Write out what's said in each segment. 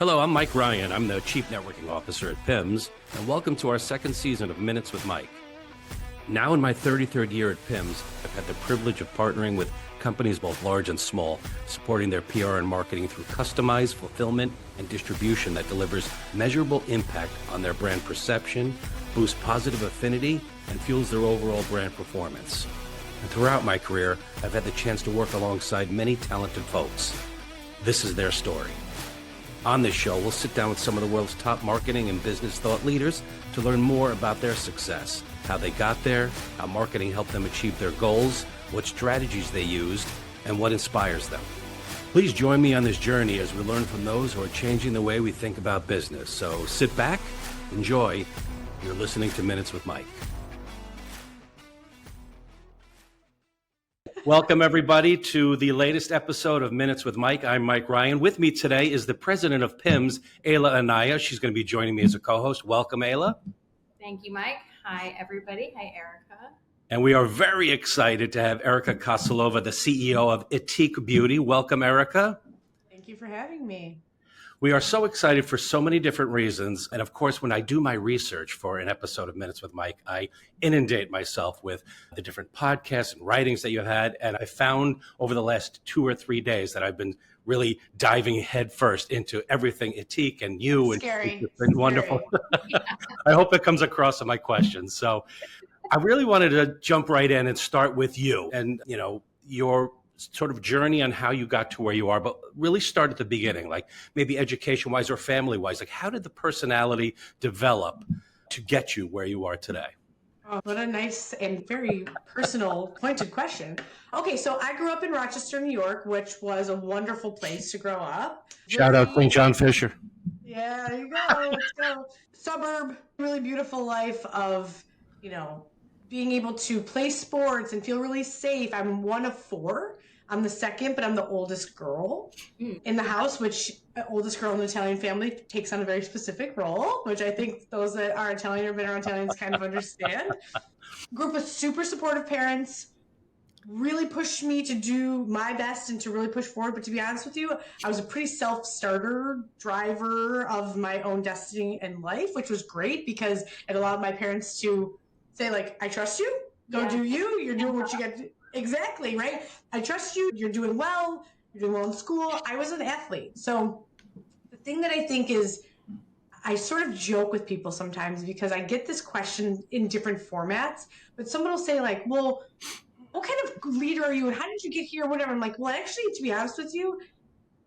Hello, I'm Mike Ryan. I'm the Chief Networking Officer at PIMS, and welcome to our second season of Minutes with Mike. Now in my 33rd year at PIMS, I've had the privilege of partnering with companies both large and small, supporting their PR and marketing through customized fulfillment and distribution that delivers measurable impact on their brand perception, boosts positive affinity, and fuels their overall brand performance. And throughout my career, I've had the chance to work alongside many talented folks. This is their story. On this show, we'll sit down with some of the world's top marketing and business thought leaders to learn more about their success, how they got there, how marketing helped them achieve their goals, what strategies they used, and what inspires them. Please join me on this journey as we learn from those who are changing the way we think about business. So sit back, enjoy. You're listening to Minutes with Mike. Welcome, everybody, to the latest episode of Minutes with Mike. I'm Mike Ryan. With me today is the president of PIMS, Ayla Anaya. She's going to be joining me as a co-host. Welcome, Ayla. Thank you, Mike. Hi, everybody. Hi, Erica. And we are very excited to have Erica Cocilova, the CEO of Ethique Beauty. Welcome, Erica. Thank you for having me. We are so excited for so many different reasons. And of course, when I do my research for an episode of Minutes with Mike, I inundate myself with the different podcasts and writings that you had. And I found over the last 2 or 3 days that I've been really diving headfirst into everything Ethique and you. Scary. And it's been wonderful. I hope it comes across in my questions. So I really wanted to jump right in and start with you and, your sort of journey on how you got to where you are, but really start at the beginning, like maybe education-wise or family-wise. Like, how did the personality develop to get you where you are today? Oh, what a nice and very personal, pointed question. Okay, so I grew up in Rochester, New York, which was a wonderful place to grow up. Shout out St. John Fisher. Yeah, there you go. Let's go. Suburb, really beautiful life of, being able to play sports and feel really safe. I'm one of 4. I'm the second, but I'm the oldest girl in the house, which oldest girl in the Italian family takes on a very specific role, which I think those that are Italian or been around Italians kind of understand. Group of super supportive parents really pushed me to do my best and to really push forward. But to be honest with you, I was a pretty self-starter driver of my own destiny and life, which was great because it allowed my parents to say, like, I trust you, go do you, you're doing what you got to do. Exactly, right? I trust you. You're doing well in school. I was an athlete. So the thing that I think is, I sort of joke with people sometimes because I get this question in different formats, but someone will say like, well, what kind of leader are you and how did you get here or whatever? I'm like, well, actually, to be honest with you,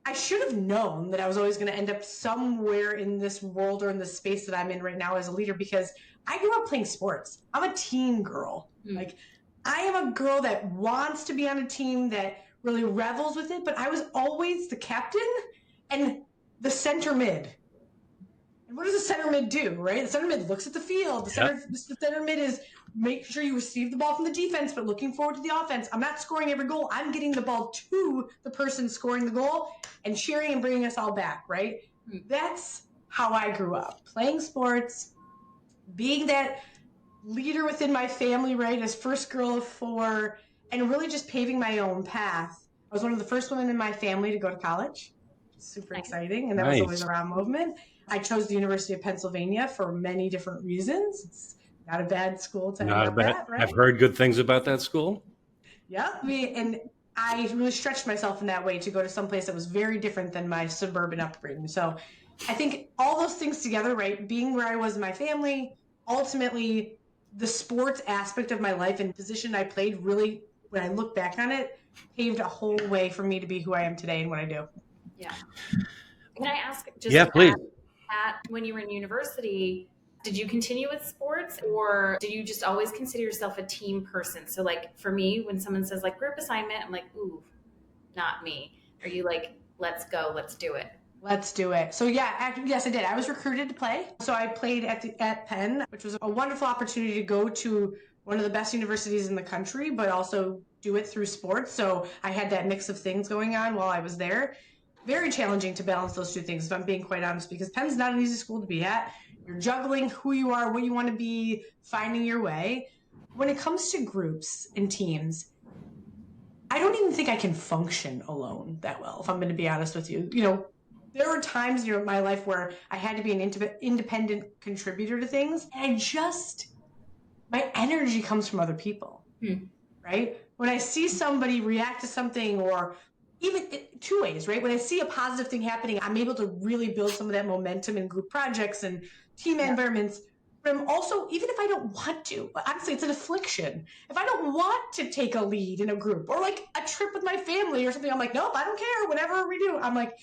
I should have known that I was always going to end up somewhere in this world or in the space that I'm in right now as a leader because I grew up playing sports. I'm a team girl. Like, I am a girl that wants to be on a team that really revels with it, but I was always the captain and the center mid. And what does the center mid do, right? The center mid looks at the field. The center mid is make sure you receive the ball from the defense, but looking forward to the offense. I'm not scoring every goal. I'm getting the ball to the person scoring the goal and cheering and bringing us all back, right? That's how I grew up, playing sports, being that leader within my family, right, as first girl of 4, and really just paving my own path. I was one of the first women in my family to go to college. Super exciting, and that was always around movement. I chose the University of Pennsylvania for many different reasons. It's not a bad school to end up at, right? I've heard good things about that school. Yeah, and I really stretched myself in that way to go to some place that was very different than my suburban upbringing. So I think all those things together, right, being where I was in my family, ultimately the sports aspect of my life and position I played really, when I look back on it, paved a whole way for me to be who I am today and what I do. Yeah. Can I ask please. When you were in university, did you continue with sports or did you just always consider yourself a team person? So like for me, when someone says like group assignment, I'm like, ooh, not me. Are you like, let's go, let's do it? Let's do it. So yes, I did. I was recruited to play. So I played at Penn, which was a wonderful opportunity to go to one of the best universities in the country, but also do it through sports. So I had that mix of things going on while I was there. Very challenging to balance those two things, if I'm being quite honest, because Penn's not an easy school to be at. You're juggling who you are, what you want to be, finding your way. When it comes to groups and teams, I don't even think I can function alone that well, if I'm going to be honest with you. there were times in my life where I had to be an independent contributor to things. And my energy comes from other people, right? When I see somebody react to something, or even two ways, right? When I see a positive thing happening, I'm able to really build some of that momentum in group projects and team environments. But I'm also, even if I don't want to, honestly, it's an affliction. If I don't want to take a lead in a group, or like a trip with my family or something, I'm like, nope, I don't care, whatever we do. I'm like,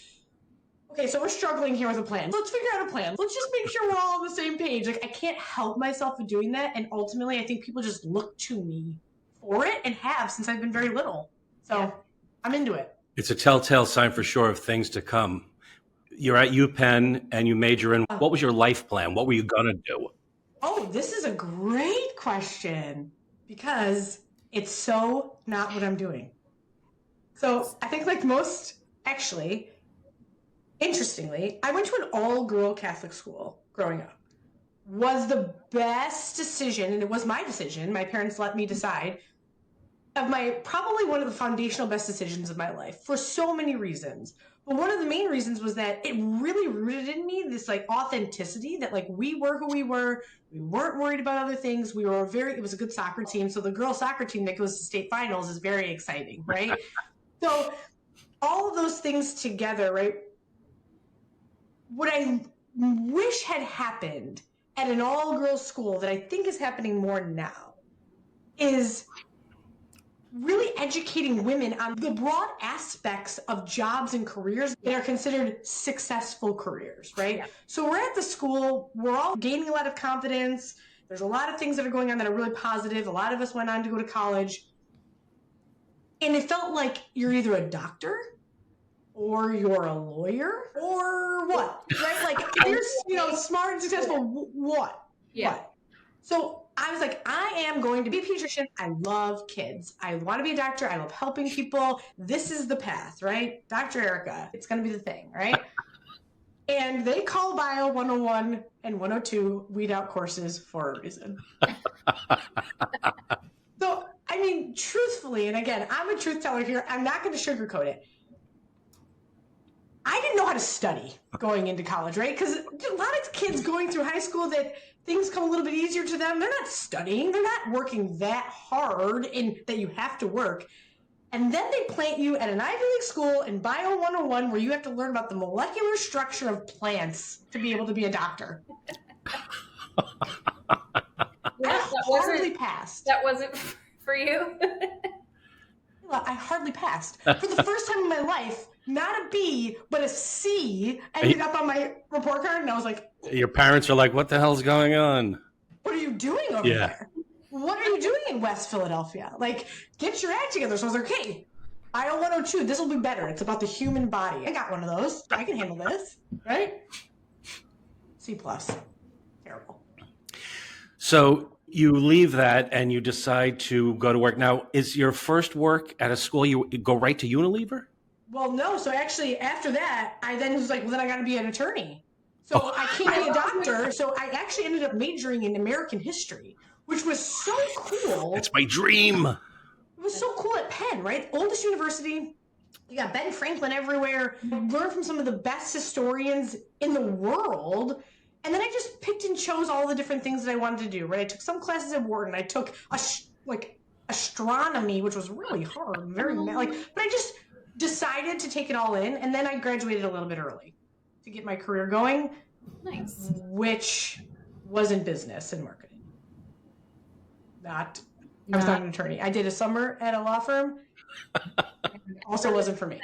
okay, so we're struggling here with a plan. Let's figure out a plan. Let's just make sure we're all on the same page. Like, I can't help myself with doing that. And ultimately, I think people just look to me for it, and have since I've been very little. So I'm into it. It's a telltale sign for sure of things to come. You're at UPenn and you major in, what was your life plan? What were you going to do? Oh, this is a great question, because it's so not what I'm doing. So I think like most, actually, interestingly, I went to an all-girl Catholic school growing up. Was the best decision, and it was my decision, my parents let me decide, probably one of the foundational best decisions of my life, for so many reasons. But one of the main reasons was that it really rooted in me this like authenticity, that like we were who we were. We weren't worried about other things. It was a good soccer team. So the girls soccer team that goes to state finals is very exciting, right? So all of those things together, right? What I wish had happened at an all-girls school that I think is happening more now is really educating women on the broad aspects of jobs and careers that are considered successful careers, right? Yeah. So we're at the school, we're all gaining a lot of confidence. There's a lot of things that are going on that are really positive. A lot of us went on to go to college. And it felt like you're either a doctor or you're a lawyer or what, right? Like if you're smart and successful, what? Yeah. What? So I was like, I am going to be a pediatrician. I love kids. I want to be a doctor. I love helping people. This is the path, right? Dr. Erica, it's going to be the thing, right? And they call Bio 101 and 102 weed out courses for a reason. So, I mean, truthfully, and again, I'm a truth teller here. I'm not going to sugarcoat it. I didn't know how to study going into college, right? Because a lot of kids going through high school, that things come a little bit easier to them. They're not studying. They're not working that hard and that you have to work. And then they plant you at an Ivy League school in Bio 101 where you have to learn about the molecular structure of plants to be able to be a doctor. I hardly passed. That wasn't for you? Well, I hardly passed. For the first time in my life, not a B, but a C ended up on my report card, and I was like... Your parents are like, what the hell's going on? What are you doing over there? What are you doing in West Philadelphia? Like, get your act together. So I was like, hey, IO 102, this will be better. It's about the human body. I got one of those. I can handle this, right? C+. Terrible. So you leave that and you decide to go to work. Now, is your first work at a school, you go right to Unilever? Well, no. So actually, after that, I then was like, well, then I got to be an attorney. So I can't be a doctor. So I actually ended up majoring in American history, which was so cool. It's my dream. It was so cool at Penn, right? Oldest university. You got Ben Franklin everywhere. Learned from some of the best historians in the world. And then I just picked and chose all the different things that I wanted to do, right? I took some classes at Wharton. I took astronomy, which was really hard, but I just decided to take it all in. And then I graduated a little bit early to get my career going. Nice. Which was in business and marketing. I was not an attorney. I did a summer at a law firm. Also wasn't for me.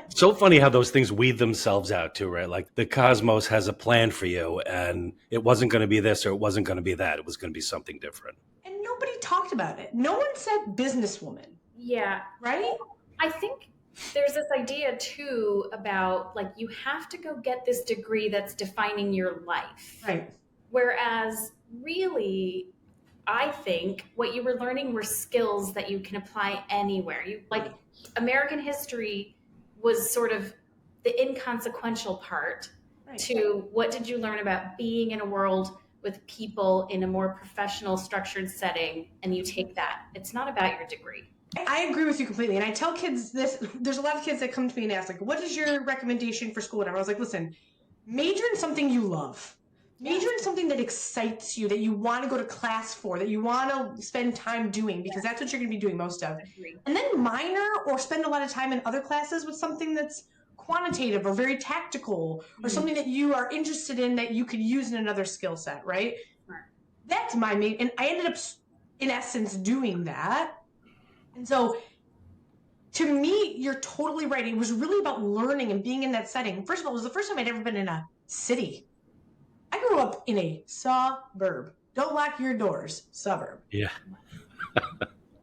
So funny how those things weed themselves out too, right? Like the cosmos has a plan for you, and it wasn't going to be this or it wasn't going to be that. It was going to be something different. And nobody talked about it. No one said businesswoman. Yeah. Right? I think there's this idea too about like you have to go get this degree that's defining your life. Right. Whereas really, I think what you were learning were skills that you can apply anywhere. American history was sort of the inconsequential part to what did you learn about being in a world with people in a more professional, structured setting, and you take that. It's not about your degree. I agree with you completely. And I tell kids this, there's a lot of kids that come to me and ask, like, what is your recommendation for school? And I was like, listen, major in something you love. Major in something that excites you, that you want to go to class for, that you want to spend time doing, because that's what you're going to be doing most of. And then minor or spend a lot of time in other classes with something that's quantitative or very tactical or something that you are interested in that you could use in another skill set, right? That's my main, and I ended up, in essence, doing that. And so, to me, you're totally right. It was really about learning and being in that setting. First of all, it was the first time I'd ever been in a city. I grew up in a suburb. Don't lock your doors, suburb. Yeah.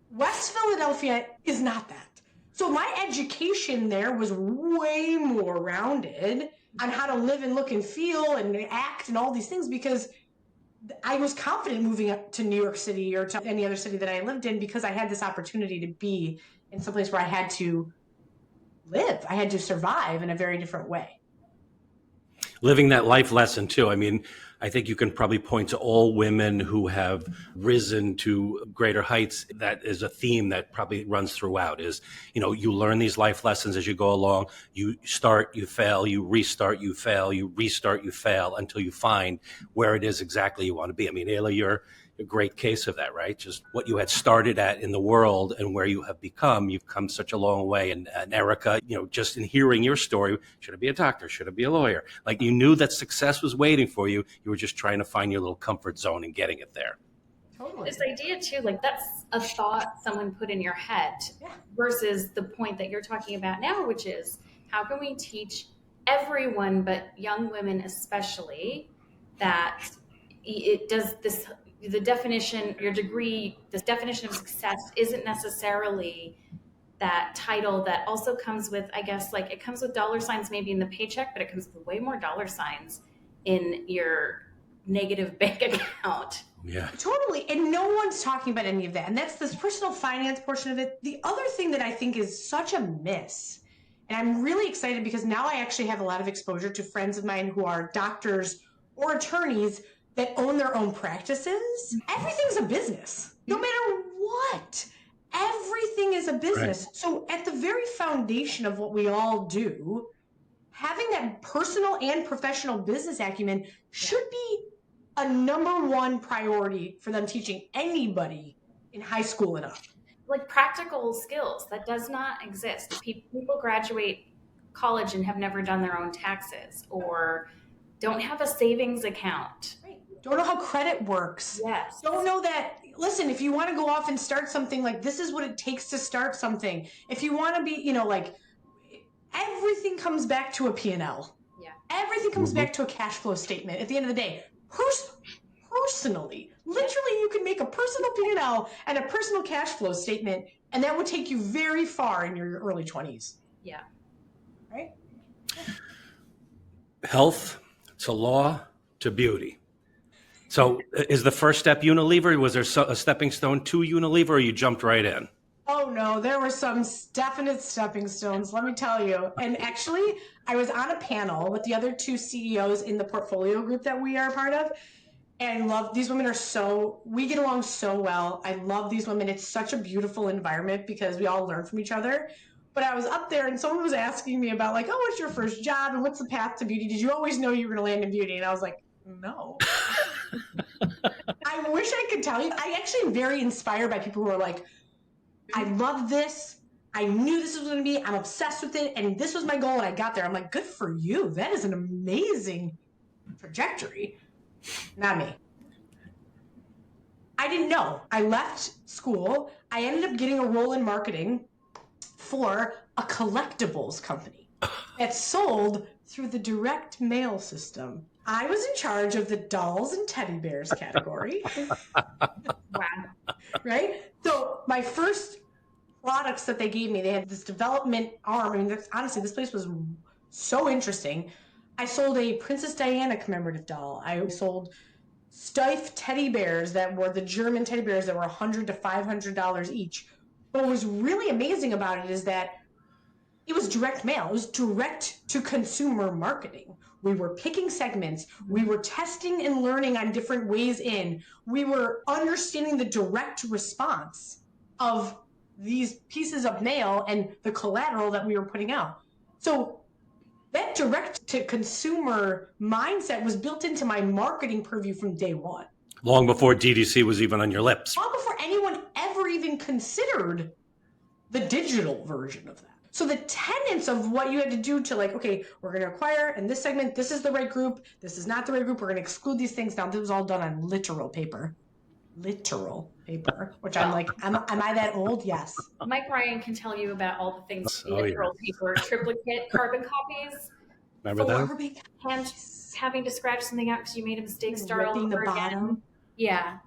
West Philadelphia is not that. So my education there was way more rounded on how to live and look and feel and act and all these things, because I was confident moving up to New York City or to any other city that I lived in, because I had this opportunity to be in some place where I had to live. I had to survive in a very different way. Living that life lesson too. I mean, I think you can probably point to all women who have risen to greater heights. That is a theme that probably runs throughout is, you learn these life lessons as you go along. You start, you fail, you restart, you fail, you restart, you fail until you find where it is exactly you want to be. I mean, Ayla, you're a great case of that, right? Just what you had started at in the world and where you have become, you've come such a long way. And Erica, just in hearing your story, should I be a doctor? Should I be a lawyer? Like, you knew that success was waiting for you. You were just trying to find your little comfort zone and getting it there. Totally. This idea too, like that's a thought someone put in your head versus the point that you're talking about now, which is how can we teach everyone, but young women especially, that it does this, the definition, your degree, this definition of success isn't necessarily that title that also comes with, I guess, like it comes with dollar signs maybe in the paycheck, but it comes with way more dollar signs in your negative bank account. Yeah. Totally. And no one's talking about any of that. And that's this personal finance portion of it. The other thing that I think is such a miss, and I'm really excited because now I actually have a lot of exposure to friends of mine who are doctors or attorneys that own their own practices. Everything's a business, no matter what. Everything is a business. Right. So at the very foundation of what we all do, having that personal and professional business acumen should be a number one priority for them teaching anybody in high school and up. Like practical skills, that does not exist. People graduate college and have never done their own taxes or don't have a savings account. Right. Don't know how credit works. Yes. Don't know that, listen, if you want to go off and start something, like this is what it takes to start something. If you want to be, like everything comes back to a P&L. Yeah. Everything comes back to a cash flow statement at the end of the day. Personally, literally you can make a personal P&L and a personal cash flow statement, and that would take you very far in your early 20s. Yeah. Right? Health to law to beauty. So is the first step Unilever? Was there a stepping stone to Unilever, or you jumped right in? Oh no, there were some definite stepping stones, let me tell you. And actually, I was on a panel with the other two CEOs in the portfolio group that we are a part of. And I love, these women we get along so well. I love these women. It's such a beautiful environment because we all learn from each other. But I was up there and someone was asking me about like, oh, what's your first job and what's the path to beauty? Did you always know you were going to land in beauty? And I was like, no. I wish I could tell you. I actually am very inspired by people who are like, I love this. I knew this was going to be. I'm obsessed with it. And this was my goal and I got there. I'm like, good for you. That is an amazing trajectory. Not me. I didn't know. I left school. I ended up getting a role in marketing for a collectibles company that sold through the direct mail system. I was in charge of the dolls and teddy bears category. Wow. Right? So my first products that they gave me, they had this development arm. I mean, honestly, this place was so interesting. I sold a Princess Diana commemorative doll. I sold Steiff teddy bears that were the German teddy bears that were $100 to $500 each. What was really amazing about it is that it was direct mail. It was direct to consumer marketing. We were picking segments. We were testing and learning on different ways in. We were understanding the direct response of these pieces of mail and the collateral that we were putting out. So that direct to consumer mindset was built into my marketing purview from day one. Long before DDC was even on your lips. Long before anyone ever even considered the digital version of that. So the tenets of what you had to do to like, okay, we're going to acquire in this segment, this is the right group, this is not the right group, we're going to exclude these things. Now, this was all done on literal paper, which I'm like, am I that old? Yes. Mike Ryan can tell you about all the things, Oh, yeah. paper, triplicate, carbon copies. Remember that? And having to scratch something out because you made a mistake, start all over again. Yeah.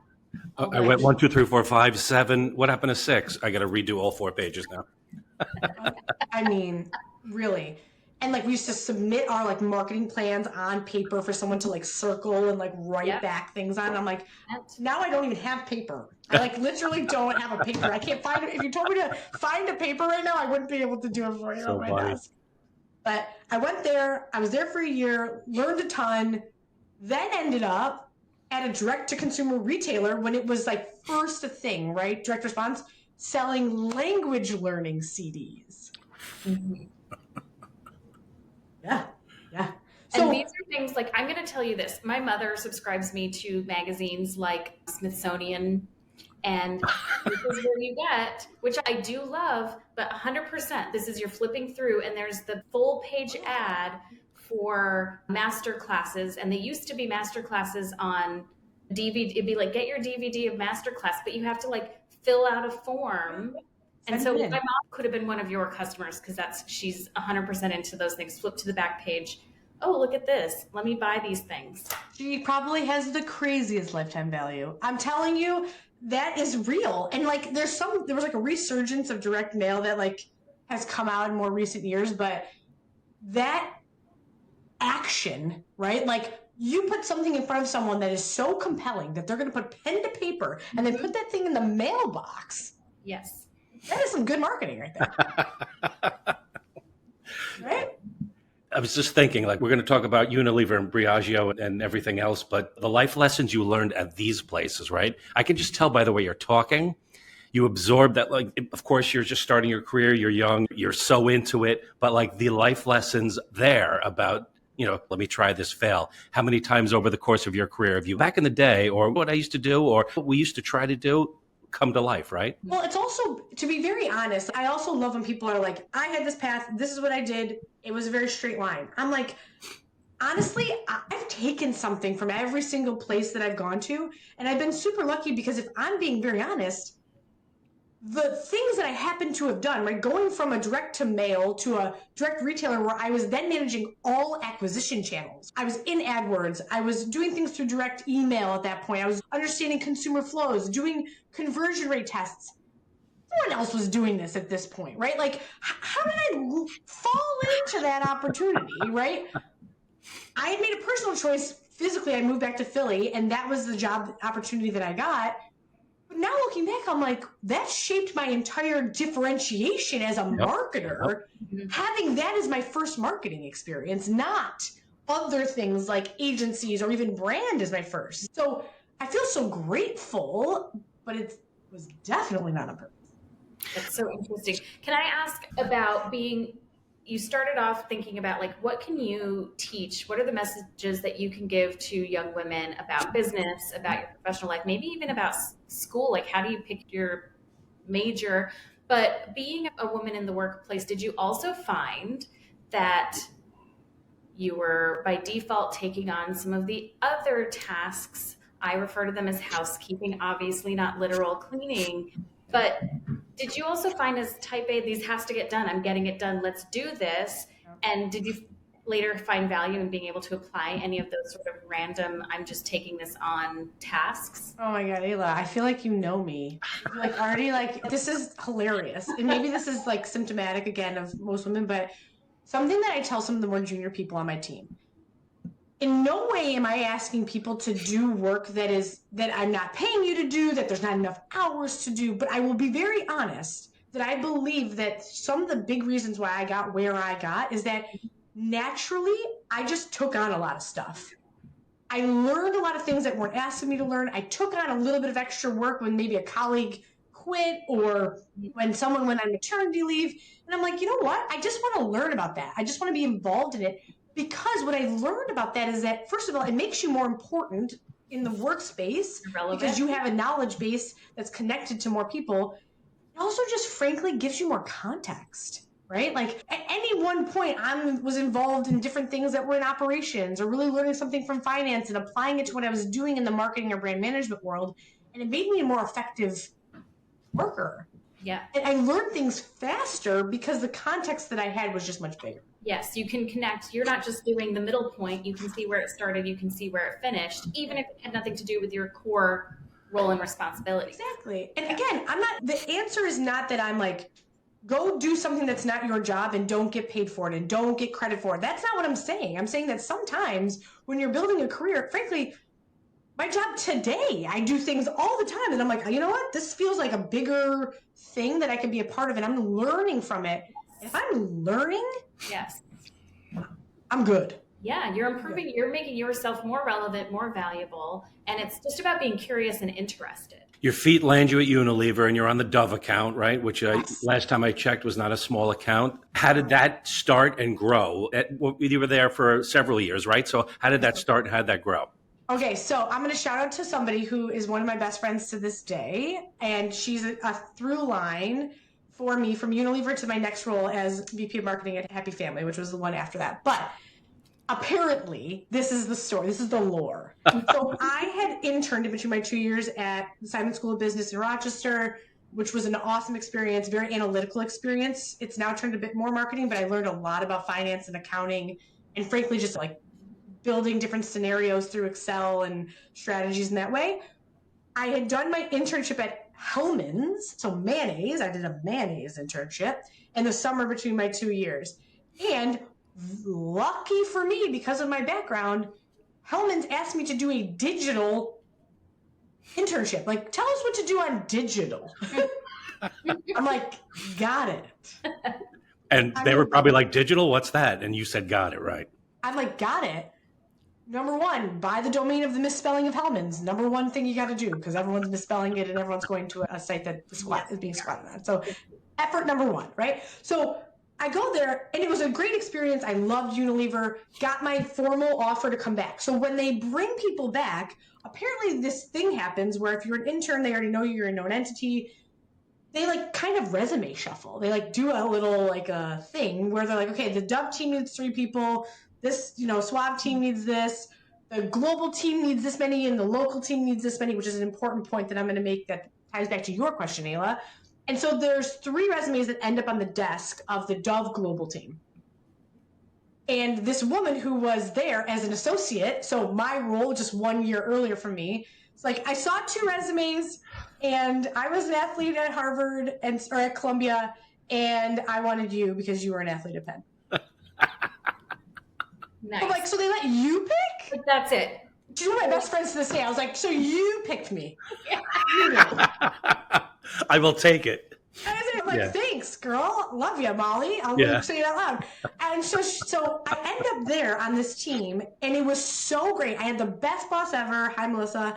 I went 1, 2, 3, 4, 5, 7. What happened to 6? I got to redo all 4 pages now. I mean, really. And like we used to submit our like marketing plans on paper for someone to like circle and like write back things on. I'm like, now I don't even have paper. I like literally don't have a paper. I can't find it. If you told me to find a paper right now, I wouldn't be able to do it for you on my desk. But I went there. I was there for a year, learned a ton, then ended up at a direct-to-consumer retailer when it was like first a thing, right? Direct response, selling language learning CDs. Mm-hmm. Yeah. So, and these are things like, I'm going to tell you this. My mother subscribes me to magazines like Smithsonian, and this is where you get, which I do love, but 100%, this is you're flipping through and there's the full page ad for master classes. And they used to be master classes on DVD. It'd be like, get your DVD of master class, but you have to like fill out a form. And so my mom could have been one of your customers because she's 100% into those things. Flip to the back page. Oh, look at this. Let me buy these things. She probably has the craziest lifetime value. I'm telling you, that is real. And like there was like a resurgence of direct mail that like has come out in more recent years, but that action, right? Like you put something in front of someone that is so compelling that they're going to put pen to paper and then put that thing in the mailbox. Yes. That is some good marketing right there. Right? I was just thinking, like, we're going to talk about Unilever and Briagio and everything else, but the life lessons you learned at these places, right? I can just tell by the way you're talking. You absorb that, like, of course, you're just starting your career, you're young, you're so into it, but like the life lessons there about, let me try this, fail. How many times over the course of your career have you, back in the day, or what I used to do, or what we used to try to do, come to life, right? Well, it's also, to be very honest, I also love when people are like, I had this path, this is what I did. It was a very straight line. I'm like, honestly, I've taken something from every single place that I've gone to, and I've been super lucky because if I'm being very honest, the things that I happen to have done, right, going from a direct to mail to a direct retailer where I was then managing all acquisition channels. I was in AdWords. I was doing things through direct email at that point. I was understanding consumer flows, doing conversion rate tests. No one else was doing this at this point, right? Like, how did I fall into that opportunity, right? I had made a personal choice. Physically, I moved back to Philly, and that was the job opportunity that I got. But now looking back, I'm like, that shaped my entire differentiation as a marketer. Yep. Having that as my first marketing experience, not other things like agencies or even brand as my first. So I feel so grateful, but it was definitely not on purpose. That's so interesting. Can I ask about you started off thinking about like, what can you teach? What are the messages that you can give to young women about business, about your professional life, maybe even about school? Like, how do you pick your major? But being a woman in the workplace, did you also find that you were by default taking on some of the other tasks? I refer to them as housekeeping, obviously not literal cleaning, but did you also find as type A, these has to get done, I'm getting it done, let's do this? And did you later find value in being able to apply any of those sort of random, I'm just taking this on tasks? Oh my God, Ayla, I feel like you know me. You're like already like, this is hilarious. And maybe this is like symptomatic again of most women, but something that I tell some of the more junior people on my team. In no way am I asking people to do work that I'm not paying you to do, that there's not enough hours to do, but I will be very honest that I believe that some of the big reasons why I got where I got is that naturally I just took on a lot of stuff. I learned a lot of things that weren't asking me to learn. I took on a little bit of extra work when maybe a colleague quit or when someone went on maternity leave. And I'm like, you know what? I just want to learn about that. I just want to be involved in it, because what I learned about that is that, first of all, it makes you more important in the workspace because you have a knowledge base that's connected to more people. It also just frankly gives you more context, right? Like at any one point, I was involved in different things that were in operations or really learning something from finance and applying it to what I was doing in the marketing or brand management world. And it made me a more effective worker. Yeah. And I learned things faster because the context that I had was just much bigger. Yes, you can connect. You're not just doing the middle point. You can see where it started. You can see where it finished, even if it had nothing to do with your core role and responsibility. Exactly. And again, the answer is not that I'm like, go do something that's not your job and don't get paid for it and don't get credit for it. That's not what I'm saying. I'm saying that sometimes when you're building a career, frankly, my job today, I do things all the time. And I'm like, you know what? This feels like a bigger thing that I can be a part of. And I'm learning from it. If I'm learning, yes, I'm good. Yeah, you're improving. You're making yourself more relevant, more valuable. And it's just about being curious and interested. Your feet land you at Unilever and you're on the Dove account, right? Which last time I checked was not a small account. How did that start and grow? You were there for several years, right? So how did that start and how did that grow? Okay, so I'm going to shout out to somebody who is one of my best friends to this day. And she's a through line for me from Unilever to my next role as VP of Marketing at Happy Family, which was the one after that. But apparently, this is the story. This is the lore. So I had interned in between my 2 years at the Simon School of Business in Rochester, which was an awesome experience, very analytical experience. It's now turned a bit more marketing, but I learned a lot about finance and accounting and frankly, just like building different scenarios through Excel and strategies in that way. I had done my internship at Hellmann's, so mayonnaise. I did a mayonnaise internship in the summer between my 2 years. And lucky for me, because of my background, Hellmann's asked me to do a digital internship. Like, tell us what to do on digital. I'm like, got it. And they were probably like, digital, what's that? And you said, got it, right? I'm like, got it. Number one, buy the domain of the misspelling of Hellmann's. Number one thing you got to do, because everyone's misspelling it and everyone's going to a site that is being squatted on. So effort number one, right? So I go there and it was a great experience. I loved Unilever, got my formal offer to come back. So when they bring people back, apparently this thing happens where if you're an intern, they already know you're a known entity. They like kind of resume shuffle. They like do a little like a thing where they're like, okay, the Dove team needs 3 people. This, Swab team needs this. The global team needs this many and the local team needs this many, which is an important point that I'm going to make that ties back to your question, Ayla. And so there's 3 resumes that end up on the desk of the Dove global team. And this woman who was there as an associate, so my role just 1 year earlier from me, it's like I saw 2 resumes and I was an athlete at Harvard or at Columbia, and I wanted you because you were an athlete at Penn. Nice. I'm like, so they let you pick? But that's it. She's one of my best friends to this day. I was like, so you picked me. I will take it. I'm like, thanks, girl. Love you, Molly. I'll say it out loud. And so I end up there on this team, and it was so great. I had the best boss ever. Hi, Melissa,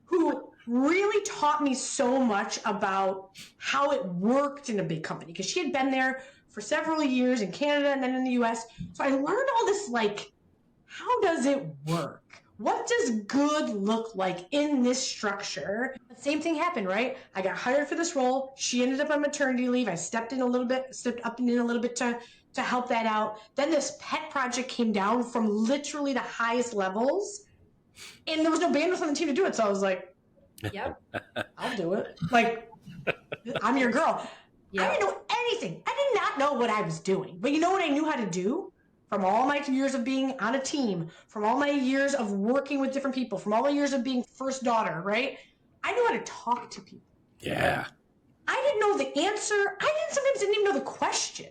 who really taught me so much about how it worked in a big company, because she had been there for several years in Canada and then in the US. So I learned all this, like, how does it work? What does good look like in this structure? The same thing happened, right? I got hired for this role. She ended up on maternity leave. I stepped up and in a little bit to help that out. Then this pet project came down from literally the highest levels, and there was no bandwidth on the team to do it. So I was like, yep, I'll do it. Like, I'm your girl. Yep. I didn't know anything. I did not know what I was doing. But you know what I knew how to do? From all my years of being on a team, from all my years of working with different people, from all my years of being first daughter, right? I knew how to talk to people. Yeah. I didn't know the answer. Sometimes didn't even know the question.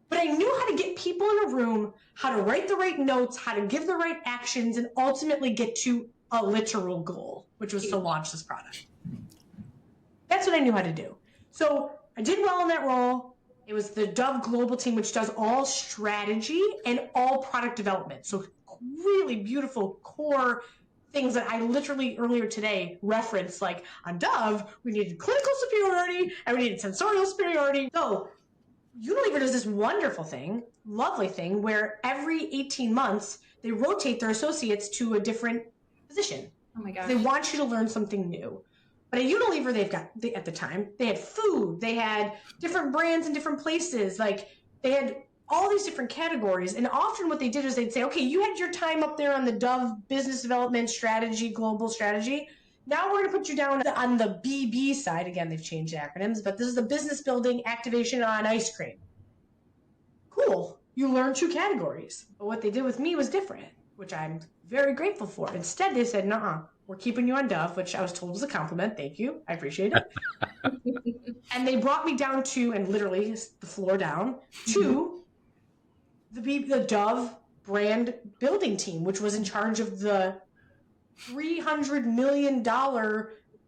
But I knew how to get people in a room, how to write the right notes, how to give the right actions, and ultimately get to a literal goal, which was to launch this product. That's what I knew how to do. So I did well in that role. It was the Dove Global team, which does all strategy and all product development. So really beautiful core things that I literally earlier today referenced, like on Dove, we needed clinical superiority and we needed sensorial superiority. So Unilever does this wonderful thing, lovely thing, where every 18 months they rotate their associates to a different position. Oh my gosh. They want you to learn something new. But at Unilever, at the time, they had food, they had different brands in different places. Like they had all these different categories. And often what they did is they'd say, okay, you had your time up there on the Dove business development strategy, global strategy. Now we're going to put you down on the BB side. Again, they've changed acronyms, but this is the business building activation on ice cream. Cool. You learn 2 categories. But what they did with me was different, which I'm very grateful for. Instead, they said, nuh-uh, we're keeping you on Dove, which I was told was a compliment. Thank you. I appreciate it. And they brought me down to, and literally the floor down, to the Dove brand building team, which was in charge of the $300 million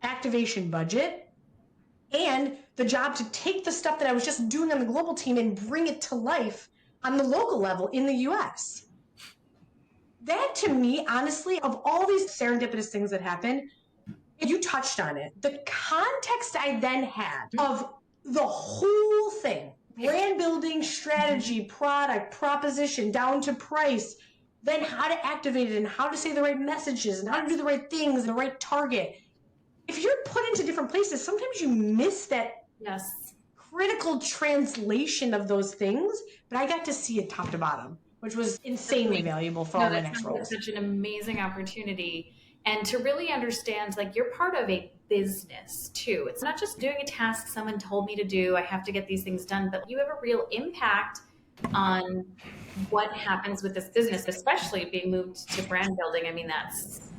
activation budget and the job to take the stuff that I was just doing on the global team and bring it to life on the local level in the US. That to me, honestly, of all these serendipitous things that happen, you touched on it. The context I then had of the whole thing, brand building, strategy, product, proposition, down to price, then how to activate it and how to say the right messages and how to do the right things and the right target. If you're put into different places, sometimes you miss that critical translation of those things, but I got to see it top to bottom, which was insanely valuable for all my next roles. Such an amazing opportunity. And to really understand, like, you're part of a business too. It's not just doing a task someone told me to do, I have to get these things done, but you have a real impact on what happens with this business, especially being moved to brand building. I mean, that's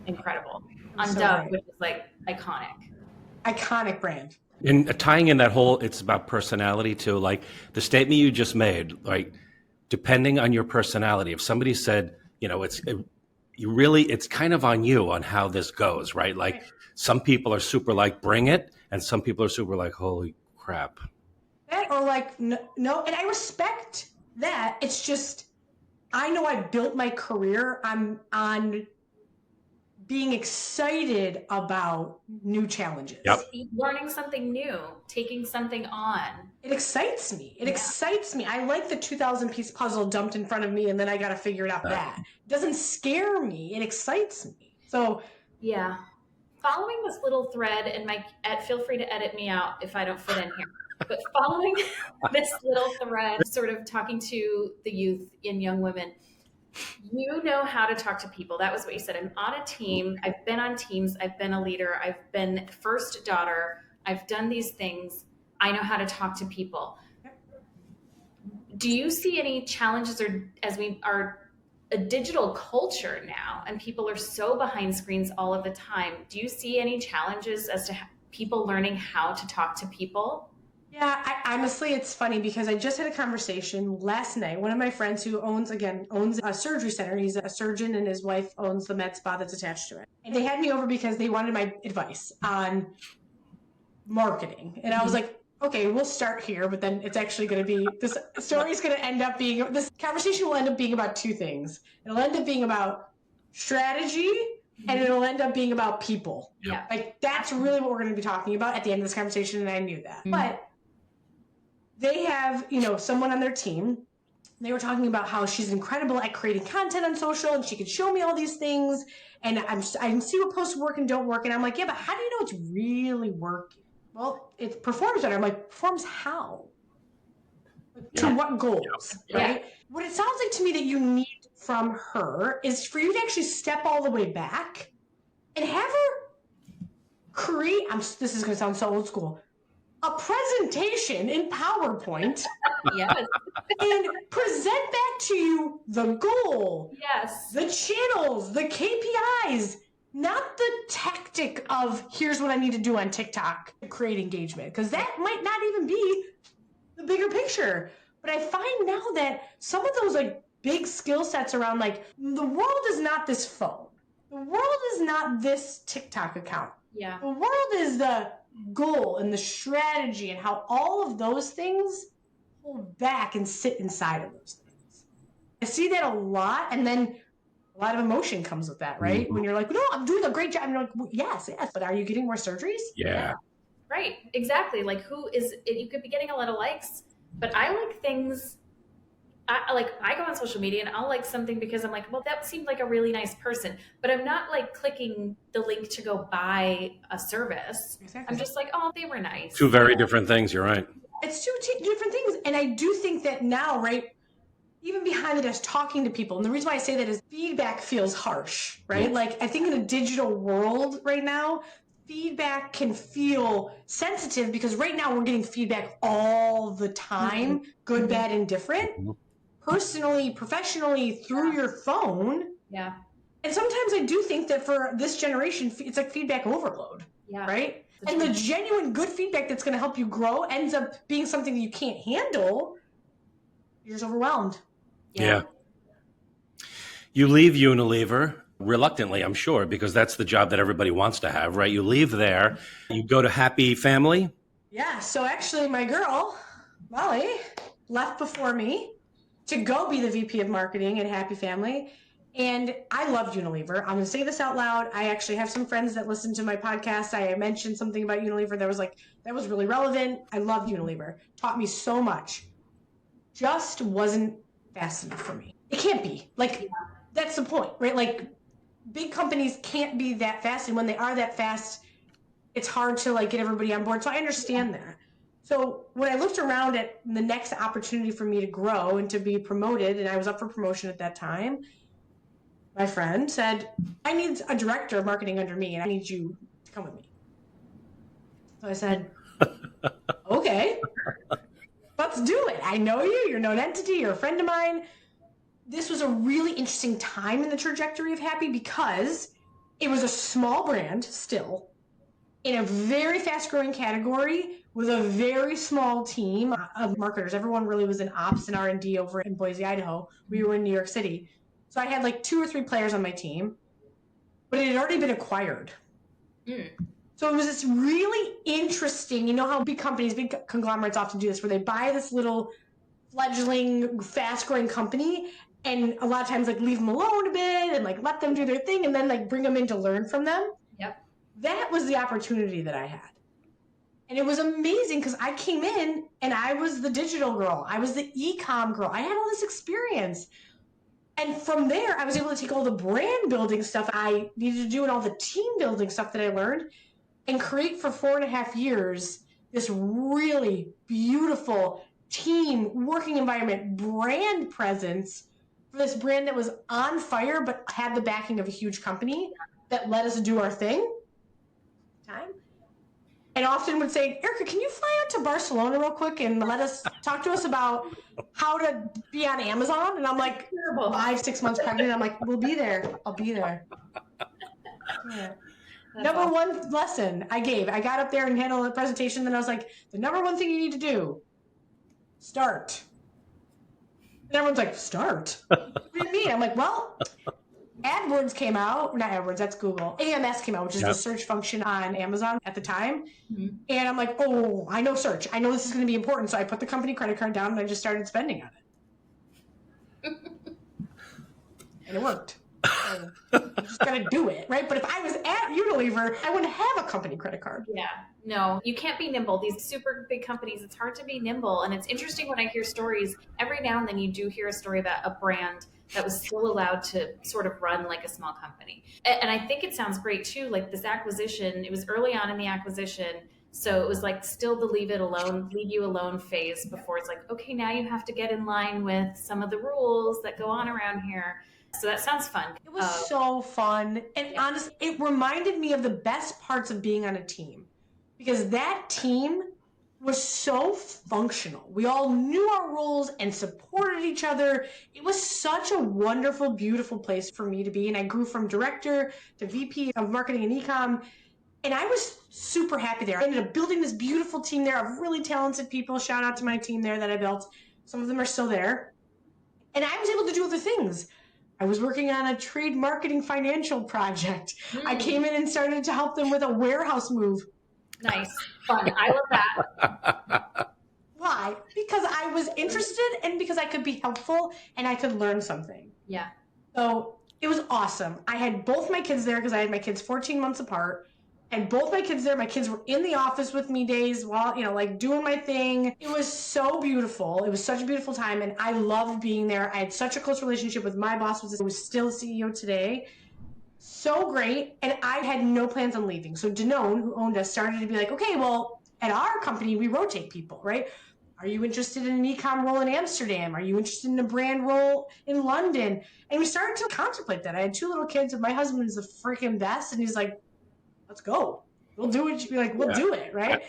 incredible. On Dove, which is like iconic brand. And tying in that whole, it's about personality too. Like the statement you just made, like depending on your personality, if somebody said, you know, it's kind of on you on how this goes, right? Like some people are super like, bring it. And some people are super like, holy crap. That or like, no, and I respect that. It's just, I know I built my career on being excited about new challenges. Yep. Learning something new, taking something on. It excites me. It excites me. I like the 2,000-piece puzzle dumped in front of me and then I got to figure it out that. It doesn't scare me. It excites me. So yeah. Following this little thread, and Mike, feel free to edit me out if I don't fit in here. But following this little thread, sort of talking to the youth and young women, you know how to talk to people. That was what you said. I'm on a team. I've been on teams. I've been a leader. I've been first daughter. I've done these things. I know how to talk to people. Do you see any challenges, or as we are a digital culture now and people are so behind screens all of the time, do you see any challenges as to people learning how to talk to people? Yeah, honestly, it's funny because I just had a conversation last night. One of my friends who owns a surgery center. He's a surgeon and his wife owns the med spa that's attached to it. And they had me over because they wanted my advice on marketing. And I was like, okay, we'll start here, but then it's actually going to be, this story's going to end up being, this conversation will end up being about 2 things. It'll end up being about strategy and it'll end up being about people. Yeah. Like that's really what we're going to be talking about at the end of this conversation. And I knew that. But they have, someone on their team. They were talking about how she's incredible at creating content on social and she could show me all these things. And I can see what posts work and don't work. And I'm like, yeah, but how do you know it's really working? Well, it performs better. I'm like, performs how? To what goals, right? What it sounds like to me that you need from her is for you to actually step all the way back and have her create, this is going to sound so old school, a presentation in PowerPoint Yes. and present back to you the goal, Yes. the channels, the KPIs, not the tactic of here's what I need to do on TikTok to create engagement, because that might not even be the bigger picture. But I find now that some of those like big skill sets around like the world is not this phone. The world is not this TikTok account. Yeah. The world is the goal and the strategy and how all of those things hold back and sit inside of those things. I see that a lot. And then a lot of emotion comes with that, right? Mm-hmm. When you're like, no, I'm doing a great job. And you're like, well, yes, but are you getting more surgeries? Yeah. Right. Exactly. Like you could be getting a lot of likes, but I like things. I go on social media and I'll like something because I'm like, well, that seemed like a really nice person, but I'm not like clicking the link to go buy a service. Exactly. I'm just like, oh, they were nice. Two very different things. You're right. It's two different things. And I do think that now, right, even behind the desk talking to people, and the reason why I say that is feedback feels harsh, right? Mm. Like I think in a digital world right now, feedback can feel sensitive because right now we're getting feedback all the time, good, bad, and different, personally, professionally, through your phone. Yeah. And sometimes I do think that for this generation, it's like feedback overload, right? And the genuine good feedback that's going to help you grow ends up being something that you can't handle. You're just overwhelmed. Yeah. You leave Unilever reluctantly, I'm sure, because that's the job that everybody wants to have, right? You leave there, you go to Happy Family. Yeah. So actually, my girl, Molly, left before me to go be the VP of marketing at Happy Family. And I loved Unilever. I'm going to say this out loud. I actually have some friends that listen to my podcast. I mentioned something about Unilever that was really relevant. I loved Unilever. Taught me so much. Just wasn't fast enough for me. It can't be. Like, that's the point, right? Like, big companies can't be that fast. And when they are that fast, it's hard to, like, get everybody on board. So I understand that. So when I looked around at the next opportunity for me to grow and to be promoted, and I was up for promotion at that time, my friend said, I need a director of marketing under me, and I need you to come with me. So I said, okay, let's do it. I know you. You're a known entity. You're a friend of mine. This was a really interesting time in the trajectory of Happy because it was a small brand still in a very fast-growing category with a very small team of marketers. Everyone really was in ops and R&D over in Boise, Idaho. We were in New York City. So I had like 2 or 3 players on my team, but it had already been acquired. So it was this really interesting, you know how big companies, big conglomerates often do this, where they buy this little fledgling, fast-growing company and a lot of times like leave them alone a bit and like let them do their thing and then like bring them in to learn from them. Yep. That was the opportunity that I had. And it was amazing because I came in and I was the digital girl. I was the e-com girl. I had all this experience. And from there, I was able to take all the brand building stuff I needed to do and all the team building stuff that I learned and create for 4.5 years this really beautiful team, working environment, brand presence for this brand that was on fire but had the backing of a huge company that let us do our thing. And often would say, Erica, can you fly out to Barcelona real quick and talk to us about how to be on Amazon? And I'm like, 5-6 months pregnant. I'm like, we'll be there. I'll be there. Yeah. Number one lesson I gave. I got up there and handled the presentation. Then I was like, the number one thing you need to do, start. And everyone's like, start? What do you mean? I'm like, well, AdWords came out. Not AdWords, that's Google. AMS came out, which is the search function on Amazon at the time. Mm-hmm. And I'm like, oh, I know search. I know this is going to be important. So I put the company credit card down and I just started spending on it. And it worked. So you just got to do it, right? But if I was at Unilever, I wouldn't have a company credit card. Yeah. No, you can't be nimble. These super big companies, it's hard to be nimble. And it's interesting when I hear stories, every now and then you do hear a story about a brand that was still allowed to sort of run like a small company. And I think it sounds great too, like this acquisition, it was early on in the acquisition. So it was like still the leave you alone phase before it's like, okay, now you have to get in line with some of the rules that go on around here. So that sounds fun. It was so fun. And honestly, it reminded me of the best parts of being on a team because that team was so functional. We all knew our roles and supported each other. It was such a wonderful, beautiful place for me to be. And I grew from director to VP of marketing and e-com. And I was super happy there. I ended up building this beautiful team there of really talented people. Shout out to my team there that I built. Some of them are still there. And I was able to do other things. I was working on a trade marketing financial project. I came in and started to help them with a warehouse move. Nice. Fun. I love that. Why? Because I was interested and because I could be helpful and I could learn something. Yeah. So It was awesome. I had both my kids there because I had my kids 14 months apart. And both my kids there. My kids were in the office with me days while, like doing my thing. It was so beautiful. It was such a beautiful time. And I loved being there. I had such a close relationship with my boss, who was still a CEO today. So great. And I had no plans on leaving. So Danone, who owned us, started to be like, okay, well, at our company, we rotate people, right? Are you interested in an e-com role in Amsterdam? Are you interested in a brand role in London? And we started to contemplate that. I had 2 little kids, and my husband is the freaking best. And he's like, let's go. We'll do it. We'll do it, right?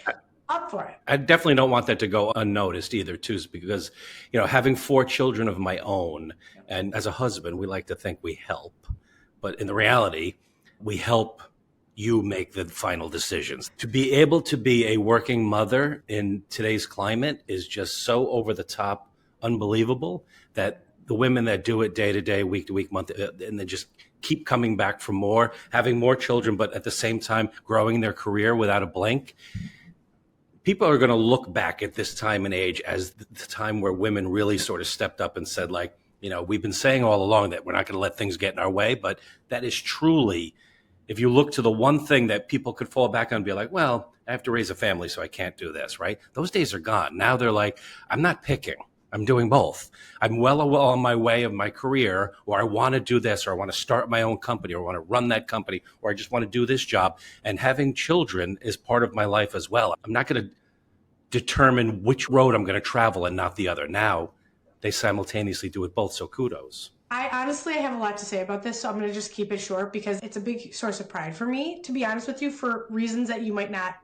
Up for it. I definitely don't want that to go unnoticed either, too, because, having 4 children of my own, and as a husband, we like to think we help. But in the reality, we help you make the final decisions. To be able to be a working mother in today's climate is just so over the top unbelievable that the women that do it day to day, week to week, month, and then just keep coming back for more, having more children, but at the same time growing their career without a blink. People are going to look back at this time and age as the time where women really sort of stepped up and said, like, we've been saying all along that we're not going to let things get in our way, but that is truly, if you look to the one thing that people could fall back on and be like, well, I have to raise a family, so I can't do this, right? Those days are gone. Now they're like, I'm not picking. I'm doing both. I'm well on my way of my career, or I want to do this, or I want to start my own company, or I want to run that company, or I just want to do this job. And having children is part of my life as well. I'm not going to determine which road I'm going to travel and not the other. Now they simultaneously do it both, so kudos. I honestly have a lot to say about this, so I'm going to just keep it short because it's a big source of pride for me, to be honest with you, for reasons that you might not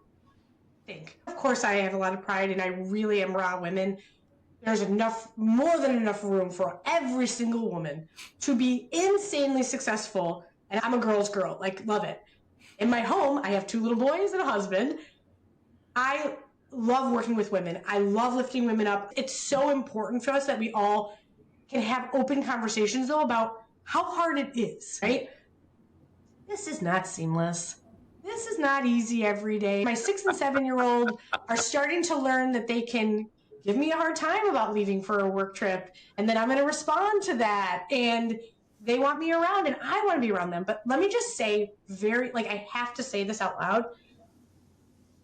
think. Of course, I have a lot of pride, and I really am around women. There's more than enough room for every single woman to be insanely successful. And I'm a girl's girl, love it. In my home, I have 2 little boys and a husband. I love working with women. I love lifting women up. It's so important for us that we all can have open conversations, though, about how hard it is, right? This is not seamless. This is not easy every day. My 6 and 7-year-old are starting to learn that they can give me a hard time about leaving for a work trip, and then I'm going to respond to that, and they want me around, and I want to be around them. But let me just say I have to say this out loud.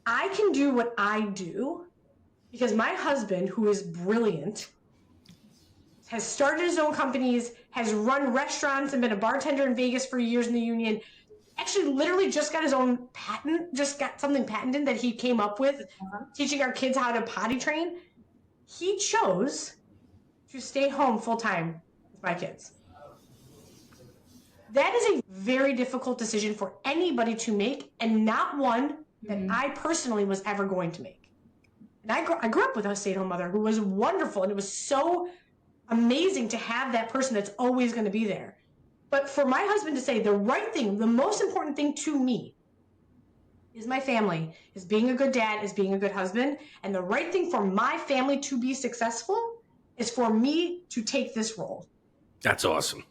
I can do what I do because my husband, who is brilliant, has started his own companies, has run restaurants and been a bartender in Vegas for years in the union, actually literally just got his own patent, just got something patented that he came up with, teaching our kids how to potty train. He chose to stay home full time with my kids. That is a very difficult decision for anybody to make, and not one that I personally was ever going to make. And I grew up with a stay-at-home mother who was wonderful, and it was so amazing to have that person that's always going to be there. But for my husband to say the right thing, the most important thing to me is my family, is being a good dad, is being a good husband. And the right thing for my family to be successful is for me to take this role. That's awesome.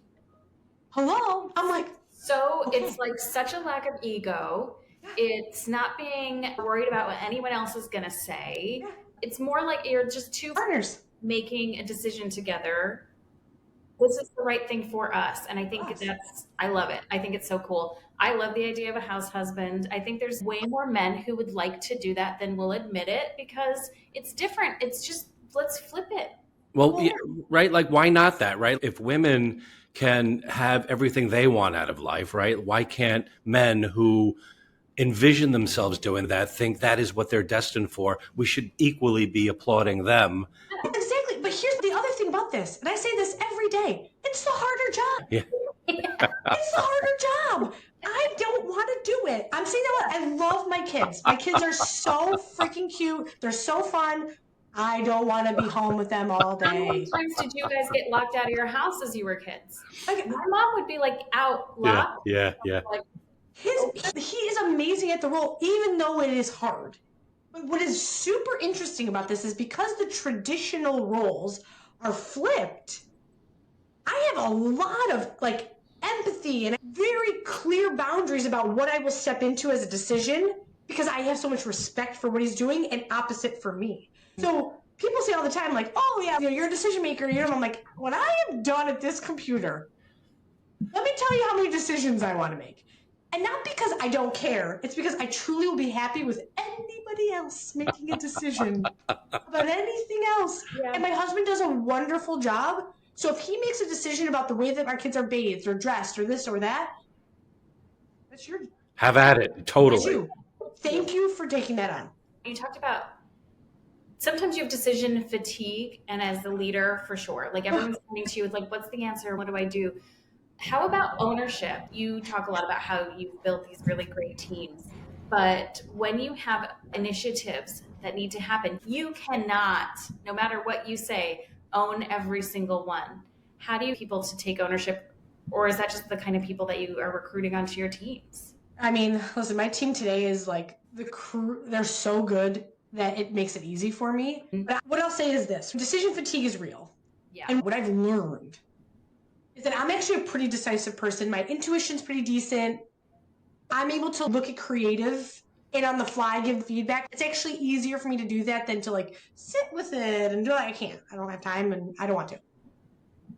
Hello? I'm like, so okay. It's like such a lack of ego. It's not being worried about what anyone else is going to say. Yeah. It's more like you're just 2 partners making a decision together. This is the right thing for us. And I think I love it. I think it's so cool. I love the idea of a house husband. I think there's way more men who would like to do that than will admit it because it's different. It's just, let's flip it. Well, yeah, right? Like, why not that, right? If women can have everything they want out of life, right? Why can't men who envision themselves doing that think that is what they're destined for? We should equally be applauding them. Exactly. But here's the other thing about this, and I say this every day, it's the harder job. Yeah. It's the harder job. I don't want to do it. I'm saying that I love my kids. My kids are so freaking cute. They're so fun. I don't want to be home with them all day. How many times did you guys get locked out of your house as you were kids? My mom would be like out locked. Yeah. Like, he is amazing at the role, even though it is hard. But what is super interesting about this is because the traditional roles are flipped, I have a lot of empathy and very clear boundaries about what I will step into as a decision because I have so much respect for what he's doing and opposite for me. So people say all the time, oh yeah, you're a decision maker. I'm like, when I am done at this computer, Let me tell you how many decisions I want to make. And not because I don't care. It's because I truly will be happy with anybody else making a decision about anything else. Yeah. And my husband does a wonderful job. So if he makes a decision about the way that our kids are bathed or dressed or this or that, that's your Have at it. that's Totally. you. Thank you for taking that on. You talked about sometimes you have decision fatigue, and as the leader, for sure, like everyone's coming to you with like, what's the answer? What do I do? How about ownership? You talk a lot about how you've built these really great teams, but when you have initiatives that need to happen, you cannot, no matter what you say, own every single one. How do you get people to take ownership, or is that just the kind of people that you are recruiting onto your teams? I mean, listen, my team today is like the crew. They're so good that it makes it easy for me. But what I'll say is this: decision fatigue is real. Yeah. And what I've learned is that I'm actually a pretty decisive person. My intuition's pretty decent. I'm able to look at creative and on the fly give feedback. It's actually easier for me to do that than to like sit with it and do it. I can't. I don't have time and I don't want to.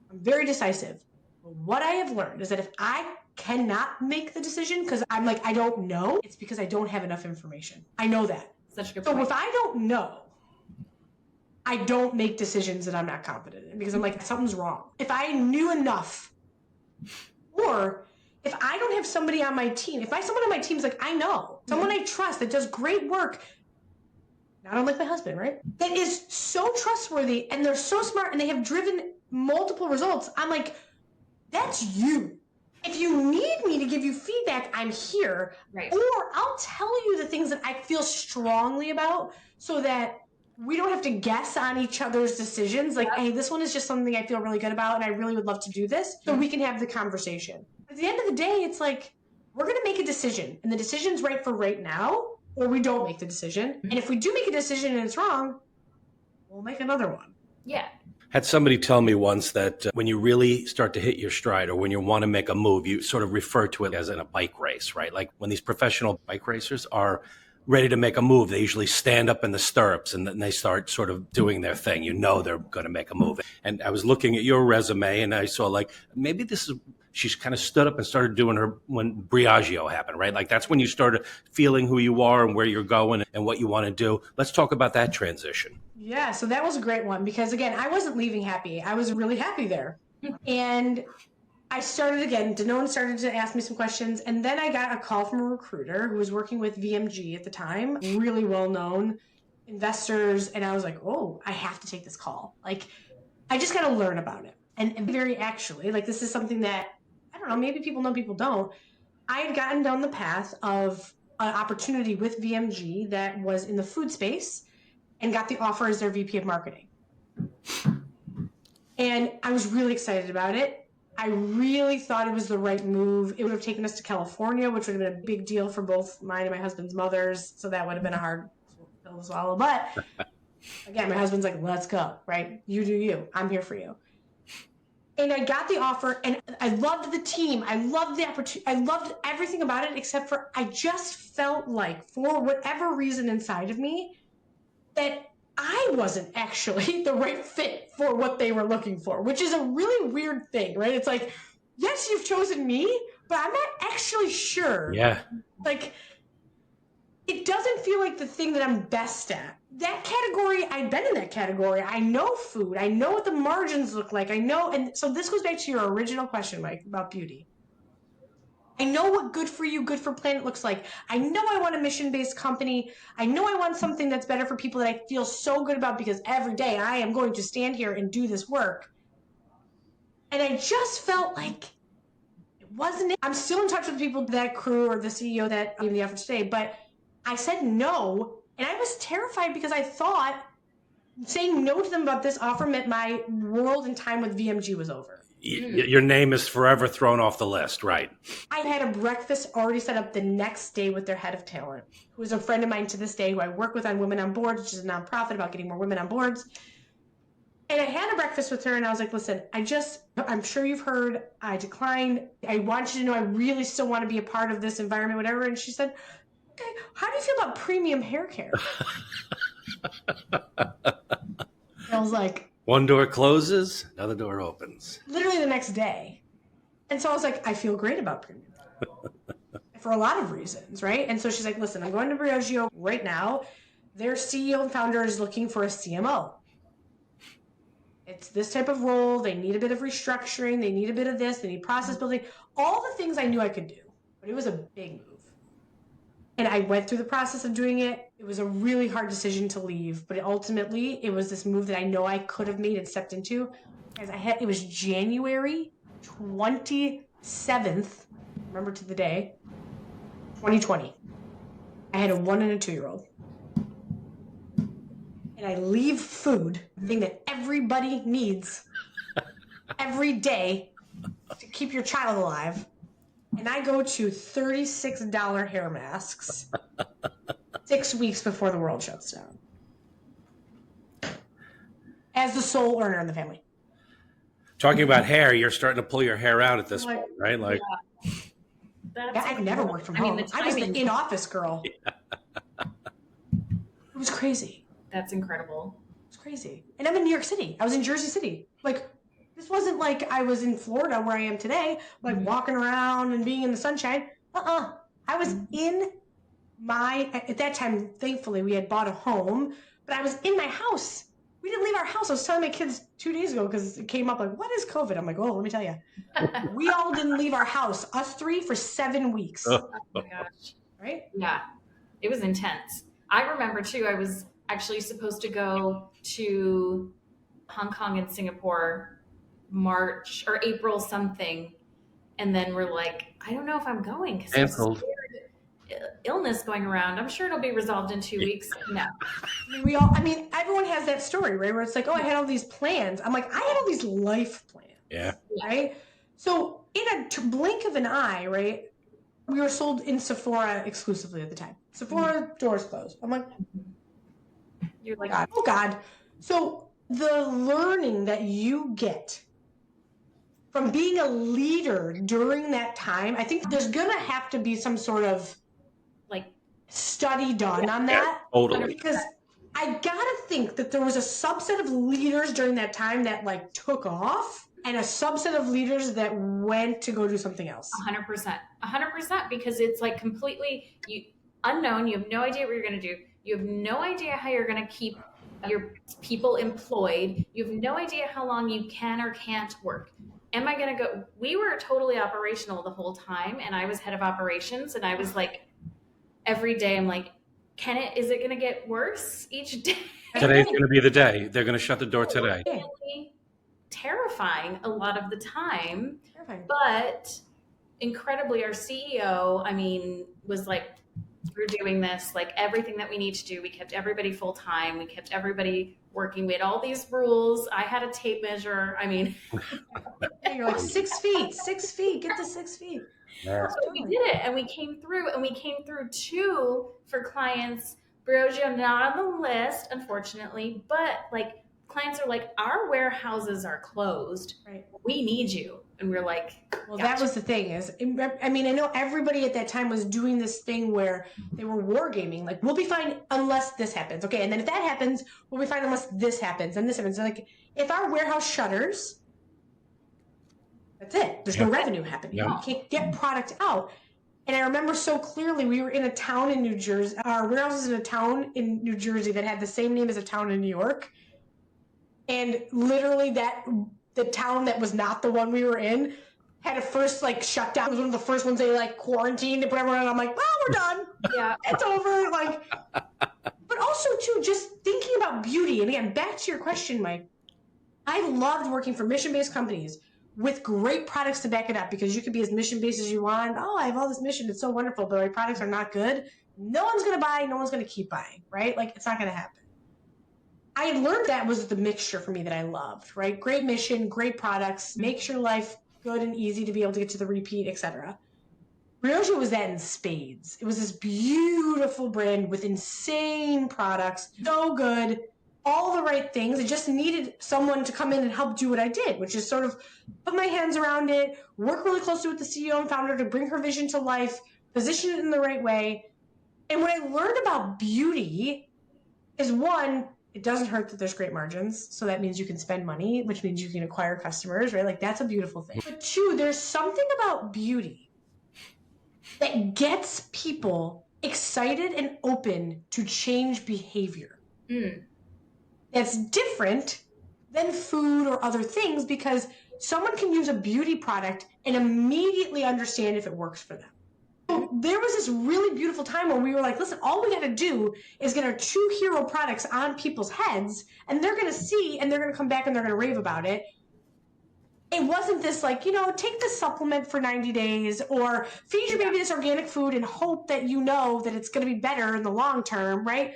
I'm very decisive. But what I have learned is that if I cannot make the decision because I'm like, I don't know, it's because I don't have enough information. I know that. Such a good So point. if I don't know, I don't make decisions that I'm not confident in because I'm like, something's wrong. If I knew enough, or if I don't have somebody on my team, if someone on my team is like, I know, someone I trust that does great work, not unlike my husband, right? That is so trustworthy and they're so smart and they have driven multiple results. I'm like, that's you. If you need me to give you feedback, I'm here. Right. Or I'll tell you the things that I feel strongly about so that we don't have to guess on each other's decisions. Like, hey, this one is just something I feel really good about and I really would love to do this. So we can have the conversation. At the end of the day, it's like, we're going to make a decision and the decision's right for right now, or we don't make the decision. And if we do make a decision and it's wrong, we'll make another one. Yeah. Had somebody tell me once that when you really start to hit your stride or when you want to make a move, you sort of refer to it as in a bike race, right? Like when these professional bike racers are ready to make a move, they usually stand up in the stirrups and then they start sort of doing their thing. You know they're going to make a move. And I was looking at your resume and I saw like, maybe this is, she's kind of stood up and started doing her when Briaggio happened, right? Like that's when you started feeling who you are and where you're going and what you want to do. Let's talk about that transition. Yeah, so that was a great one because, again, I wasn't leaving happy. I was really happy there. And I started again, Danone started to ask me some questions, and then I got a call from a recruiter who was working with VMG at the time, really well-known investors, and I was like, oh, I have to take this call. Like, I just got to learn about it. And very actually, like, this is something that, I don't know, maybe people know, people don't. I had gotten down the path of an opportunity with VMG that was in the food space, and got the offer as their VP of marketing. And I was really excited about it. I really thought it was the right move. It would have taken us to California, which would have been a big deal for both mine and my husband's mothers. So that would have been a hard pill to swallow. But again, my husband's like, let's go, right? You do you. I'm here for you. And I got the offer and I loved the team. I loved the opportunity. I loved everything about it, except for I just felt like for whatever reason inside of me, that I wasn't actually the right fit for what they were looking for, which is a really weird thing, right? It's like, yes, you've chosen me, but I'm not actually sure. Yeah. Like, it doesn't feel like the thing that I'm best at. That category, I've been in that category. I know food. I know what the margins look like. I know, and so this goes back to your original question, Mike, about beauty. I know what good for you, good for planet looks like. I know I want a mission-based company. I know I want something that's better for people that I feel so good about because every day I am going to stand here and do this work. And I just felt like it wasn't it. I'm still in touch with people, that crew or the CEO that gave me the offer today, but I said no. And I was terrified because I thought saying no to them about this offer meant my world and time with VMG was over. Your name is forever thrown off the list, right? I had a breakfast already set up the next day with their head of talent, who is a friend of mine to this day, who I work with on Women on Boards, which is a nonprofit about getting more women on boards. And I had a breakfast with her and I was like, listen, I'm sure you've heard, I declined. I want you to know I really still want to be a part of this environment, whatever. And she said, okay, how do you feel about premium hair care? I was like, one door closes, another door opens. literally the next day. And so I was like, I feel great about premium for a lot of reasons, right? And so she's like, listen, I'm going to Briogeo right now. Their CEO and founder is looking for a CMO. It's this type of role. They need a bit of restructuring. They need a bit of this. They need process building. All the things I knew I could do, but it was a big move. And I went through the process of doing it. It was a really hard decision to leave, but ultimately it was this move that I know I could have made and stepped into. As it was January 27th, remember to the day, 2020. I had a 1 and a 2-year-old. And I leave food, the thing that everybody needs every day to keep your child alive. And I go to $36 hair masks 6 weeks before the world shuts down. As the sole earner in the family. Talking about hair, you're starting to pull your hair out at this point, right? Like, I've never worked from home. I was the in-office girl. Yeah. It was crazy. That's incredible. It's crazy. And I'm in New York City. I was in Jersey City. Like, this wasn't like I was in Florida where I am today, like walking around and being in the sunshine. I was in at that time, thankfully, we had bought a home, but I was in my house. We didn't leave our house. I was telling my kids 2 days ago because it came up like, what is COVID? I'm like, oh, let me tell you. We all didn't leave our house, us 3, for 7 weeks. Oh my gosh. Right? Yeah. It was intense. I remember too, I was actually supposed to go to Hong Kong and Singapore March or April something. And then we're like, I don't know if I'm going because there's weird illness going around. I'm sure it'll be resolved in 2 weeks. No. Everyone has that story, right? Where it's like, oh, I had all these plans. I'm like, I had all these life plans. Yeah. Right? So in a blink of an eye, right? We were sold in Sephora exclusively at the time. Sephora doors closed. I'm like, you're like, oh God. So the learning that you get from being a leader during that time, I think there's going to have to be some sort of like study done on that. Totally. Because I got to think that there was a subset of leaders during that time that like took off and a subset of leaders that went to go do something else. 100%, because it's like completely unknown. You have no idea what you're going to do. You have no idea how you're going to keep your people employed. You have no idea how long you can or can't work. Am I going to go? We were totally operational the whole time, and I was head of operations, and I was like, every day I'm like, is it going to get worse each day? Today's going to be the day. They're going to shut the door today. Really terrifying a lot of the time, but incredibly our CEO, was like, we're doing this, like everything that we need to do. We kept everybody full time. We kept everybody working. We had all these rules. I had a tape measure. You're like 6 feet, get to 6 feet. Yeah. So we did it, and we came through too for clients. Briogeo not on the list, unfortunately, but like clients are like, our warehouses are closed. Right. We need you. And we're like, well, that was the thing I know everybody at that time was doing this thing where they were wargaming. Like, we'll be fine unless this happens. Okay. And then if that happens, we'll be fine unless this happens and this happens. So like, if our warehouse shutters, that's it. There's no revenue happening. You can't get product out. And I remember so clearly, we were in a town in New Jersey. Our warehouse was in a town in New Jersey that had the same name as a town in New York. And literally the town that was not the one we were in had a first like shutdown. It was one of the first ones they like quarantined and put everyone on. I'm like, well, we're done. Yeah. It's over. Like, but also too, just thinking about beauty. And again, back to your question, Mike, I loved working for mission-based companies with great products to back it up, because you could be as mission-based as you want. Oh, I have all this mission. It's so wonderful, but my products are not good. No one's going to buy. No one's going to keep buying, right? Like, it's not going to happen. I had learned that was the mixture for me that I loved, right? Great mission, great products, makes your life good and easy to be able to get to the repeat, etc. Briogeo was that in spades. It was this beautiful brand with insane products, so good, all the right things. It just needed someone to come in and help do what I did, which is sort of put my hands around it, work really closely with the CEO and founder to bring her vision to life, position it in the right way. And what I learned about beauty is, one, it doesn't hurt that there's great margins. So that means you can spend money, which means you can acquire customers, right? Like that's a beautiful thing. But two, there's something about beauty that gets people excited and open to change behavior. That's different than food or other things because someone can use a beauty product and immediately understand if it works for them. So there was this really beautiful time where we were like, listen, all we got to do is get our 2 hero products on people's heads and they're going to see and they're going to come back and they're going to rave about it. It wasn't this like, take this supplement for 90 days or feed your baby this organic food and hope that you know that it's going to be better in the long term, right?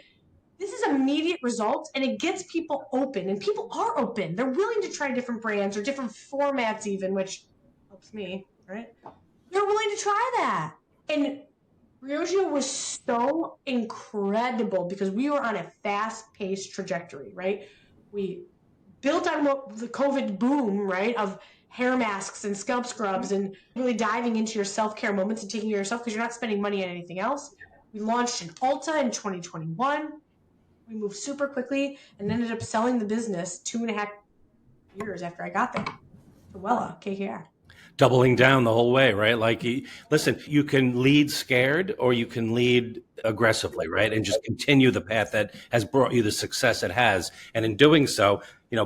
This is immediate results and it gets people open and people are open. They're willing to try different brands or different formats even, which helps me, right? They're willing to try that. And Briogeo was so incredible because we were on a fast-paced trajectory, right? We built on the COVID boom, right, of hair masks and scalp scrubs and really diving into your self-care moments and taking care of yourself because you're not spending money on anything else. We launched an Ulta in 2021. We moved super quickly and ended up selling the business 2.5 years after I got there to Wella, KKR. Doubling down the whole way, right? Like, listen, you can lead scared or you can lead aggressively, right? And just continue the path that has brought you the success it has. And in doing so,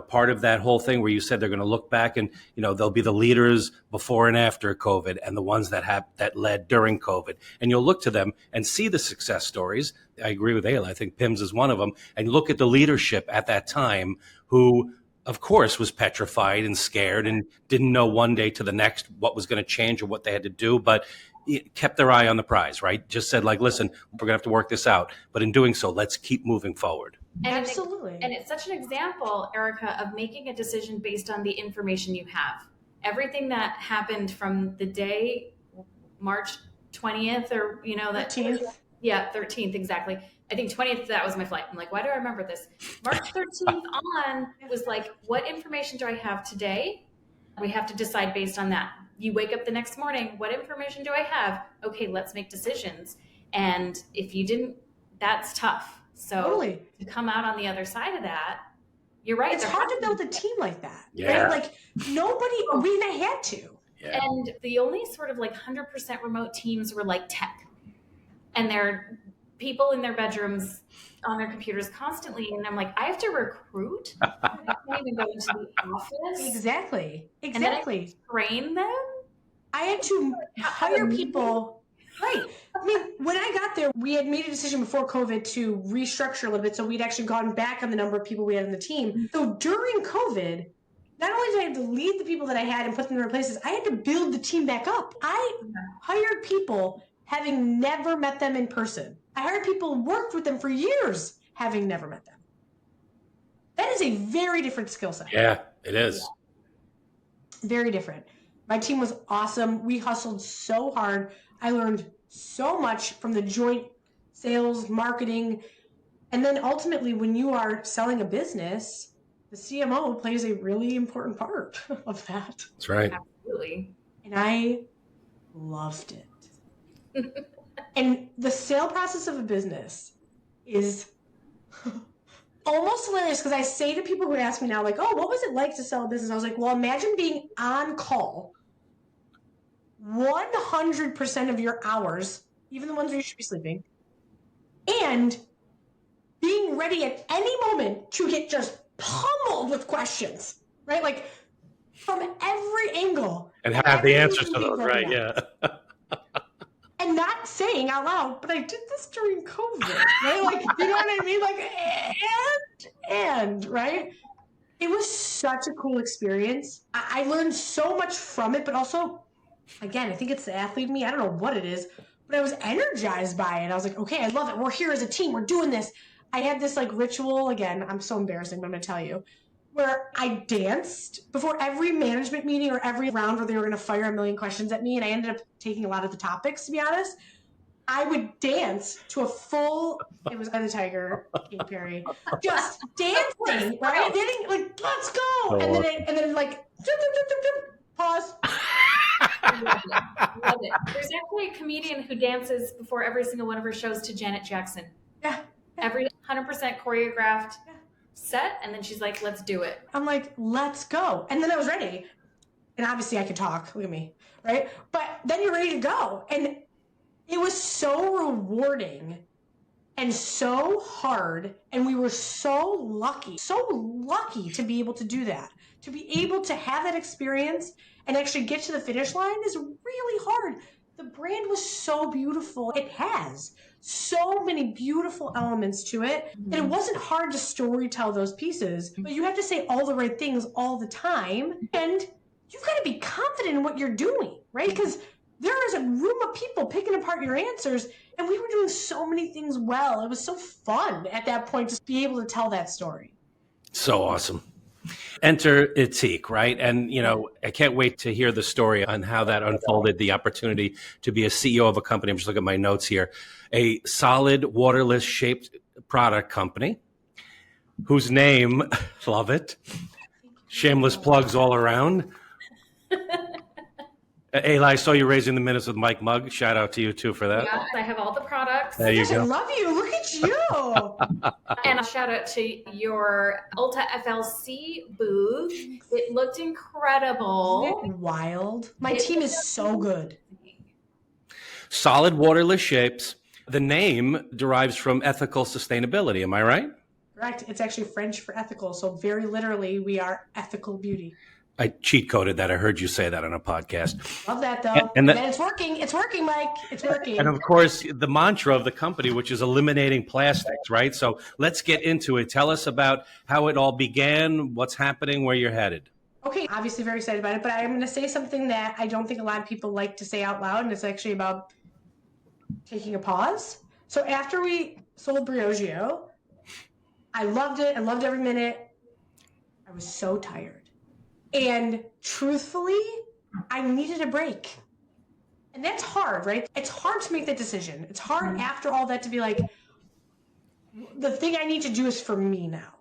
part of that whole thing where you said they're going to look back and, they'll be the leaders before and after COVID and the ones that led during COVID. And you'll look to them and see the success stories. I agree with Ayla. I think PIMS is one of them. And look at the leadership at that time who, of course, was petrified and scared and didn't know one day to the next what was going to change or what they had to do, but kept their eye on the prize, right? Just said like, listen, we're going to have to work this out. But in doing so, let's keep moving forward. And Absolutely. And it's such an example, Erica, of making a decision based on the information you have. Everything that happened from the day, March 20th or, that 13th. Yeah, 13th, exactly. I think 20th, that was my flight. I'm like, why do I remember this? March 13th on, it was like, what information do I have today? We have to decide based on that. You wake up the next morning, what information do I have? Okay, let's make decisions. And if you didn't, that's tough. So Totally. To come out on the other side of that, you're right. It's hard to build a team like that. Yeah. Right? Like we had to. Yeah. And the only sort of like 100% remote teams were like tech. And they're people in their bedrooms on their computers constantly. And I'm like, I have to recruit. I can't even go into the office. Exactly. And then I have to train them. I had to hire people. Right. I mean, when I got there, we had made a decision before COVID to restructure a little bit. So we'd actually gone back on the number of people we had on the team. So during COVID, not only did I have to lead the people that I had and put them in their places, I had to build the team back up. I hired people having never met them in person. I hired people and worked with them for years, having never met them. That is a very different skill set. Yeah, it is. Very different. My team was awesome. We hustled so hard. I learned so much from the joint sales, marketing, and then ultimately when you are selling a business, the CMO plays a really important part of that. That's right. Absolutely. And I loved it. And the sale process of a business is almost hilarious because I say to people who ask me now, like, oh, what was it like to sell a business? I was like, well, imagine being on call 100% of your hours, even the ones where you should be sleeping, and being ready at any moment to get just pummeled with questions, right? Like from every angle. And have the answers to those, right? Yeah. And not saying out loud, but I did this during COVID, right? Like, you know what I mean? Like, and right? It was such a cool experience. I learned so much from it, but also, again, I think it's the athlete in me. I don't know what it is, but I was energized by it. I was like, okay, I love it. We're here as a team. We're doing this. I had this like ritual, again, I'm so embarrassing, but I'm going to tell you, where I danced before every management meeting or every round where they were going to fire a million questions at me. And I ended up taking a lot of the topics, to be honest. I would dance to a full, it was Eye the Tiger, Katy Perry, just dancing, right? Dancing, like, let's go. And then like, pause. Love it. There's actually a comedian who dances before every single one of her shows to Janet Jackson. Yeah. Every 100% choreographed. set, and then she's like, let's do it. I'm like, let's go. And then I was ready. And obviously I could talk. Look at me, right? But then you're ready to go. And it was so rewarding and so hard. And we were so lucky to be able to do that. To be able to have that experience and actually get to the finish line is really hard. The brand was so beautiful. It has so many beautiful elements to it. And it wasn't hard to story tell those pieces, but you have to say all the right things all the time. And you've got to be confident in what you're doing, right? Because there is a room of people picking apart your answers, and we were doing so many things well. It was so fun at that point to be able to tell that story. So awesome. Enter Ethique, right? And, I can't wait to hear the story on how that unfolded, the opportunity to be a CEO of a company. I'm just looking at my notes here. A solid, waterless shaped product company whose name, love it, shameless plugs all around. Ayla, I saw you raising the Minutes with Mike mug. Shout out to you too for that. Yeah, I have all the products. There you I go. love you. Look at you. And a shout out to your Ulta FLC booth. It looked incredible. Isn't it wild? My team is so good. Solid, waterless shapes. The name derives from ethical sustainability. Am I right? Correct. It's actually French for ethical. So very literally, we are ethical beauty. I cheat coded that. I heard you say that on a podcast. Love that though. And it's working. It's working, Mike. It's working. And of course, the mantra of the company, which is eliminating plastics, right? So let's get into it. Tell us about how it all began, what's happening, where you're headed. Okay, obviously very excited about it, but I'm going to say something that I don't think a lot of people like to say out loud, and it's actually about taking a pause. So after we sold Briogeo, I loved it. I loved every minute. I was so tired. And truthfully, I needed a break. And that's hard, right? It's hard to make that decision. It's hard after all that to be like, the thing I need to do is for me now.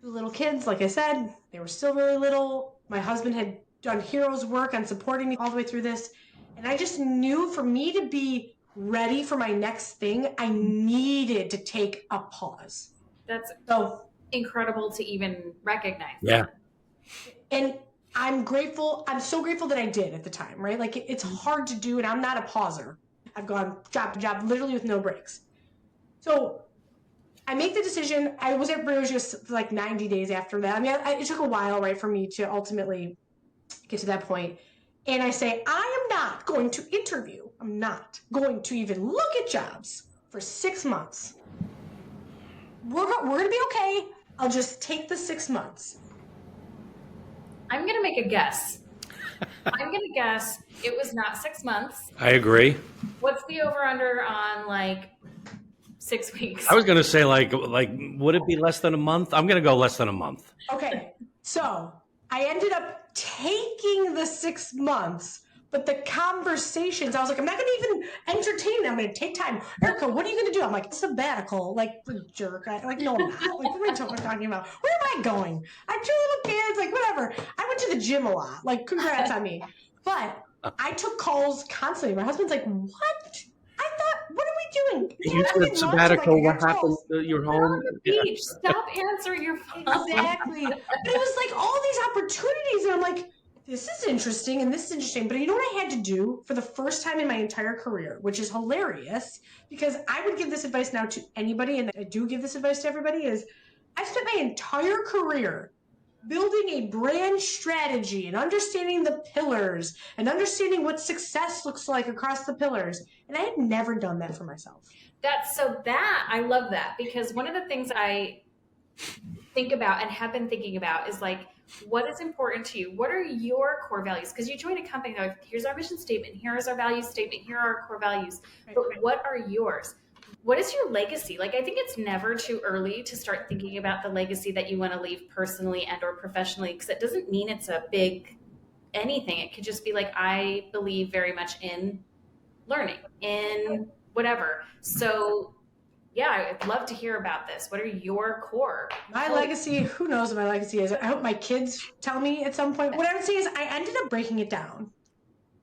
The little kids, like I said, they were still really little. My husband had done hero's work on supporting me all the way through this. And I just knew for me to be ready for my next thing, I needed to take a pause. That's so incredible to even recognize. Yeah. And I'm grateful. I'm so grateful that I did at the time, right? Like it's hard to do, and I'm not a pauser. I've gone job to job, literally with no breaks. So I make the decision. I was at Briogeo for like 90 days after that. I mean, it took a while, right, for me to ultimately get to that point. And I say, I am not going to interview. I'm not going to even look at jobs for 6 months. We're going to be okay. I'll just take the 6 months. I'm going to make a guess. I'm going to guess it was not 6 months. I agree. What's the over-under on like 6 weeks? I was going to say like, would it be less than a month? I'm going to go less than a month. Okay. So I ended up taking the 6 months, but the conversations, I was like, I'm not going to even entertain them. I'm going to take time. Erica, what are you going to do? I'm like, sabbatical, like jerk. Like, no, I'm not. Like, what am I talking about? Where am I going? I have 2 little kids, like whatever. I went to the gym a lot. Like, congrats on me. But I took calls constantly. My husband's like, what? I thought, what are we doing? You said sabbatical. What happened? You're home. On the beach. Stop answering your phone. Exactly. But it was like all these opportunities, and I'm like, this is interesting and this is interesting. But you know what I had to do for the first time in my entire career, which is hilarious, because I would give this advice now to anybody, and I do give this advice to everybody, is I've spent my entire career building a brand strategy and understanding the pillars and understanding what success looks like across the pillars. And I had never done that for myself. I love that, because one of the things I think about and have been thinking about is like, what is important to you? What are your core values? Because you join a company, like, here's our mission statement, here's our value statement, here are our core values. But what are yours? What is your legacy? Like, I think it's never too early to start thinking about the legacy that you want to leave personally and or professionally, because it doesn't mean it's a big anything. It could just be like, I believe very much in learning, in whatever. So yeah, I'd love to hear about this. What are your core? My legacy, who knows what my legacy is? I hope my kids tell me at some point. What I would say is I ended up breaking it down.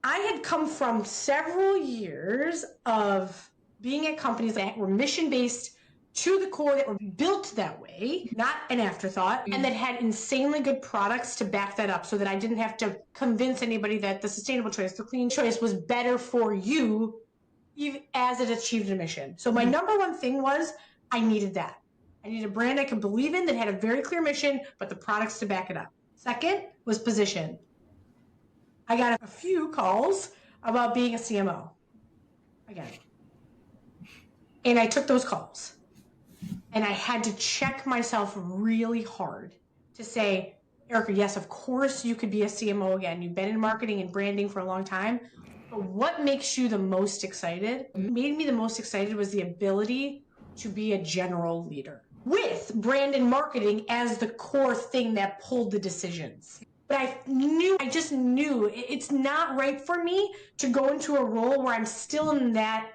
I had come from several years of being at companies that were mission-based, to the core that were built that way, not an afterthought, and that had insanely good products to back that up so that I didn't have to convince anybody that the sustainable choice, the clean choice was better for you even as it achieved a mission. So my number one thing was I needed that. I needed a brand I could believe in that had a very clear mission, but the products to back it up. Second was position. I got a few calls about being a CMO. Again. And I took those calls. And I had to check myself really hard to say, Erica, yes, of course you could be a CMO again. You've been in marketing and branding for a long time. But what makes you the most excited? What made me the most excited was the ability to be a general leader with brand and marketing as the core thing that pulled the decisions. But I just knew it's not right for me to go into a role where I'm still in that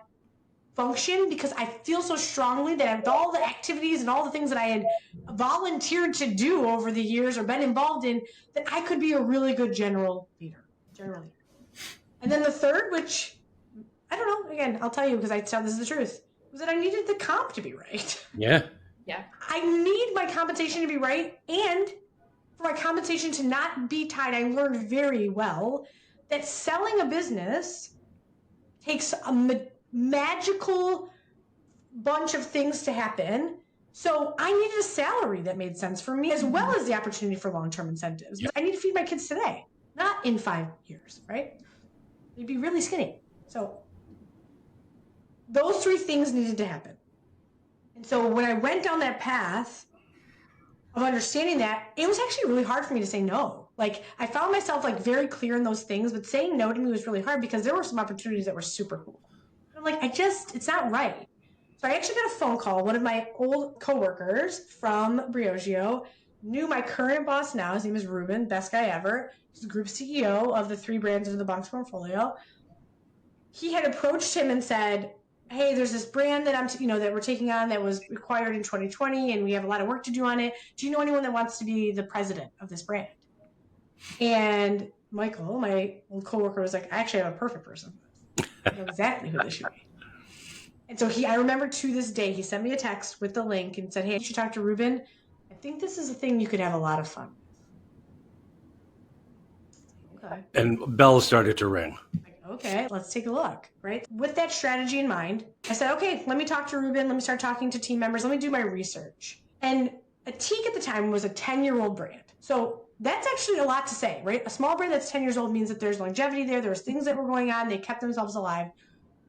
function, because I feel so strongly that with all the activities and all the things that I had volunteered to do over the years or been involved in, that I could be a really good general leader. And then the third, which I don't know, again, I'll tell you because I tell this is the truth, was that I needed the comp to be right. Yeah. I need my compensation to be right, and for my compensation to not be tied. I learned very well that selling a business takes a magical bunch of things to happen. So I needed a salary that made sense for me, as well as the opportunity for long-term incentives. Yep. I need to feed my kids today, not in 5 years, right? They'd be really skinny. So those 3 things needed to happen. And so when I went down that path of understanding that, it was actually really hard for me to say no. Like, I found myself like very clear in those things, but saying no to me was really hard because there were some opportunities that were super cool. I'm like, it's not right. So I actually got a phone call. One of my old coworkers from Briogeo knew my current boss now. His name is Ruben, best guy ever. He's the group CEO of the 3 brands in the Box portfolio. He had approached him and said, hey, there's this brand that that we're taking on that was acquired in 2020, and we have a lot of work to do on it. Do you know anyone that wants to be the president of this brand? And Michael, my old coworker, was like, I actually have a perfect person. I know exactly who this should be. And so I remember to this day, he sent me a text with the link and said, hey, you should talk to Ruben. I think this is a thing you could have a lot of fun with. Okay. And bells started to ring. Okay, let's take a look, right? With that strategy in mind, I said, okay, let me talk to Ruben. Let me start talking to team members. Let me do my research. And Ethique at the time was a 10-year-old brand. So that's actually a lot to say, right? A small brand that's 10 years old means that there's longevity there. There was things that were going on. They kept themselves alive.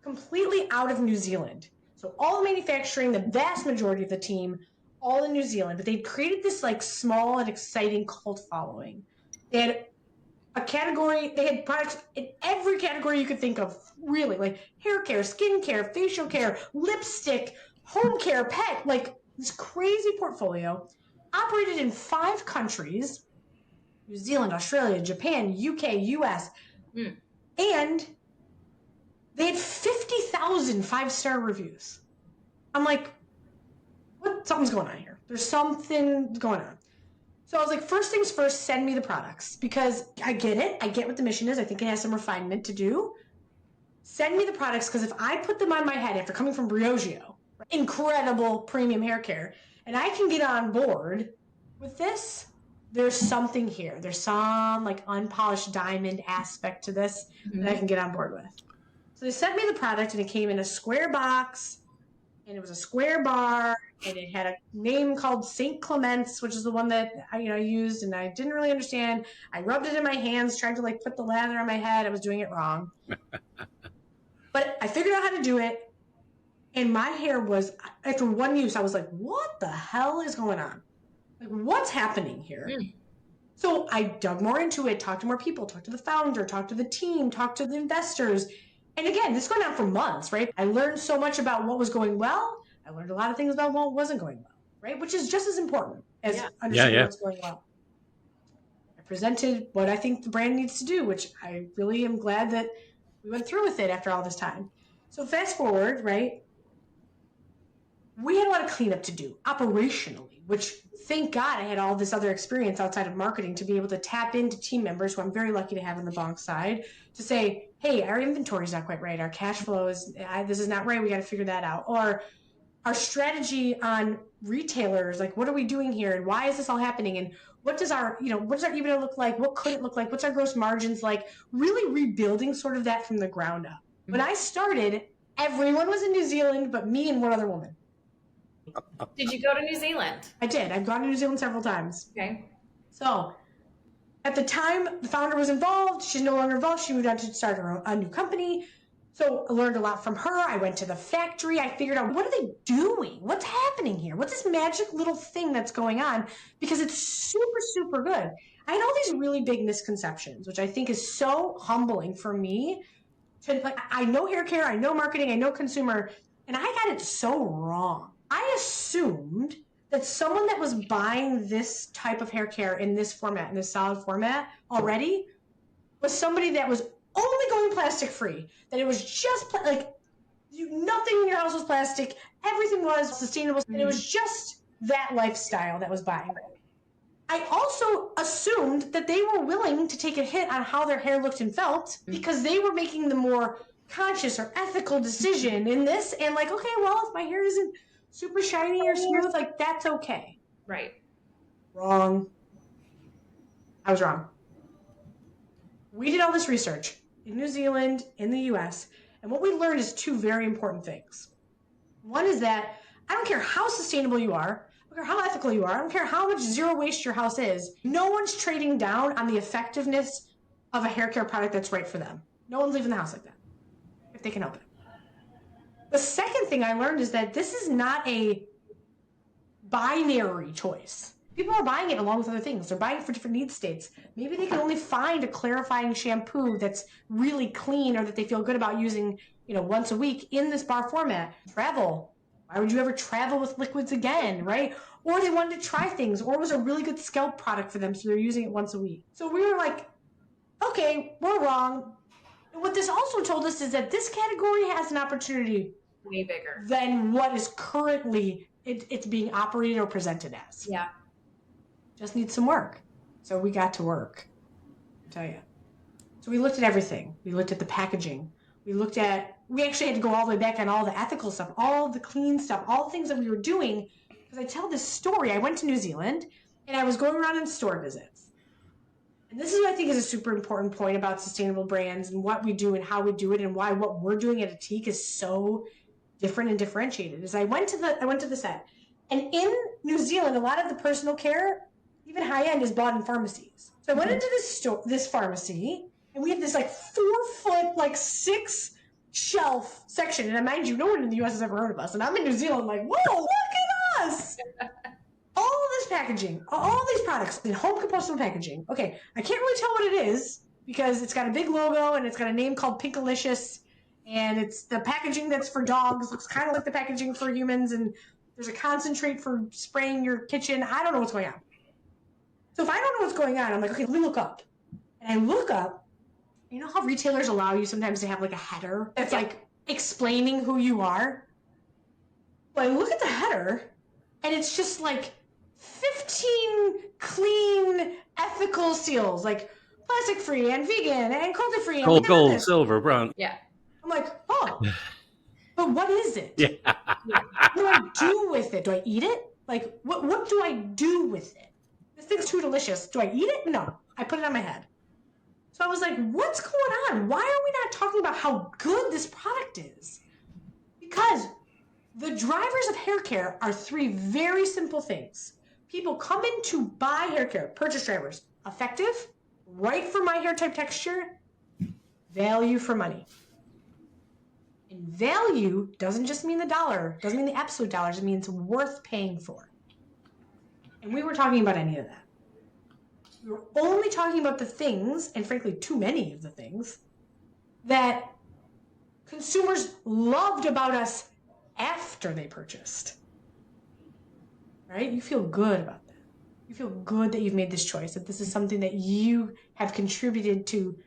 Completely out of New Zealand. So all the manufacturing, the vast majority of the team, all in New Zealand. But they created this like small and exciting cult following. They had a category, they had products in every category you could think of, really, like hair care, skin care, facial care, lipstick, home care, pet, like this crazy portfolio. Operated in 5 countries, New Zealand, Australia, Japan, UK, US, and they had 50,000 5-star reviews. I'm like, something's going on here. There's something going on. So I was like, first things first, send me the products, because I get it. I get what the mission is. I think it has some refinement to do. Send me the products, because if I put them on my head after coming from Briogeo, incredible premium hair care, and I can get on board with this, there's something here. There's some like unpolished diamond aspect to this that I can get on board with. So they sent me the product, and it came in a square box, and it was a square bar, and it had a name called St. Clement's, which is the one that I used, and I didn't really understand. I rubbed it in my hands, tried to like put the lather on my head. I was doing it wrong. But I figured out how to do it, and my hair was, after one use, I was like, what the hell is going on? Like, what's happening here? So I dug more into it, talked to more people, talked to the founder, talked to the team, talked to the investors. And again, this is going on for months, right? I learned so much about what was going well. I learned a lot of things about what wasn't going well, right? Which is just as important as understanding what's going well. I presented what I think the brand needs to do, which I really am glad that we went through with it after all this time. So fast forward, right? We had a lot of cleanup to do operationally, which thank God I had all this other experience outside of marketing to be able to tap into team members who I'm very lucky to have on the Bonk side to say, hey, our inventory is not quite right. Our cash flow this is not right. We got to figure that out. Or our strategy on retailers, like what are we doing here and why is this all happening? And what does our EBITDA look like? What could it look like? What's our gross margins like? Really rebuilding sort of that from the ground up. When I started, everyone was in New Zealand but me and one other woman. Did you go to New Zealand? I did. I've gone to New Zealand several times. Okay. So at the time, the founder was involved. She's no longer involved. She moved on to start a new company. So I learned a lot from her. I went to the factory. I figured out, what are they doing? What's happening here? What's this magic little thing that's going on? Because it's super, super good. I had all these really big misconceptions, which I think is so humbling for me. I know hair care, I know marketing, I know consumer, and I got it so wrong. I assumed that someone that was buying this type of hair care in this format, in this solid format already, was somebody that was only going plastic free. That it was just nothing in your house was plastic. Everything was sustainable. And it was just that lifestyle that was buying it. I also assumed that they were willing to take a hit on how their hair looked and felt because they were making the more conscious or ethical decision in this. And like, okay, well, if my hair isn't super shiny or smooth, like that's okay. Right. Wrong. I was wrong. We did all this research in New Zealand, in the US, and what we learned is two very important things. One is that I don't care how sustainable you are, I don't care how ethical you are, I don't care how much zero waste your house is, no one's trading down on the effectiveness of a hair care product that's right for them. No one's leaving the house like that, if they can help it. The second thing I learned is that this is not a binary choice. People are buying it along with other things. They're buying it for different need states. Maybe they can only find a clarifying shampoo that's really clean or that they feel good about using, once a week in this bar format. Travel. Why would you ever travel with liquids again, right? Or they wanted to try things, or it was a really good scalp product for them, so they're using it once a week. So we were like, okay, we're wrong. And what this also told us is that this category has an opportunity way bigger than what is currently it's being operated or presented as. Yeah. Just needs some work. So we got to work, I tell you. So we looked at everything. We looked at the packaging. We actually had to go all the way back on all the ethical stuff, all the clean stuff, all the things that we were doing. Because I tell this story. I went to New Zealand and I was going around on store visits. And this is what I think is a super important point about sustainable brands and what we do and how we do it and why what we're doing at Ethique is so different and differentiated. Is I went to the set. And in New Zealand, a lot of the personal care, even high end, is bought in pharmacies. So I went into this pharmacy, and we had this 4-foot, 6 shelf section. And mind you, no one in the U.S. has ever heard of us. And I'm in New Zealand, like, whoa, look at us! All this packaging, all these products in home compostable packaging. Okay, I can't really tell what it is because it's got a big logo and it's got a name called Pinkalicious, and it's the packaging that's for dogs. Looks kind of like the packaging for humans, and there's a concentrate for spraying your kitchen. I don't know what's going on. So if I don't know what's going on, I'm like, okay, let me look up. And I look up. You know how retailers allow you sometimes to have a header that's explaining who you are? Well, I look at the header, and it's just 15 clean, ethical seals, plastic free and vegan and cruelty free. Gold, silver, brown. Yeah. I'm like, oh, but what is it? Yeah. What do I do with it? Do I eat it? What do I do with it? This thing's too delicious. Do I eat it? No. I put it on my head. So I was like, what's going on? Why are we not talking about how good this product is? Because the drivers of hair care are 3 very simple things. People come in to buy hair care, purchase drivers. Effective, right for my hair type texture, value for money. And value doesn't just mean the dollar, doesn't mean the absolute dollars, it means worth paying for. And we weren't talking about any of that. We were only talking about the things, and frankly, too many of the things, that consumers loved about us after they purchased. Right? You feel good about that. You feel good that you've made this choice, that this is something that you have contributed to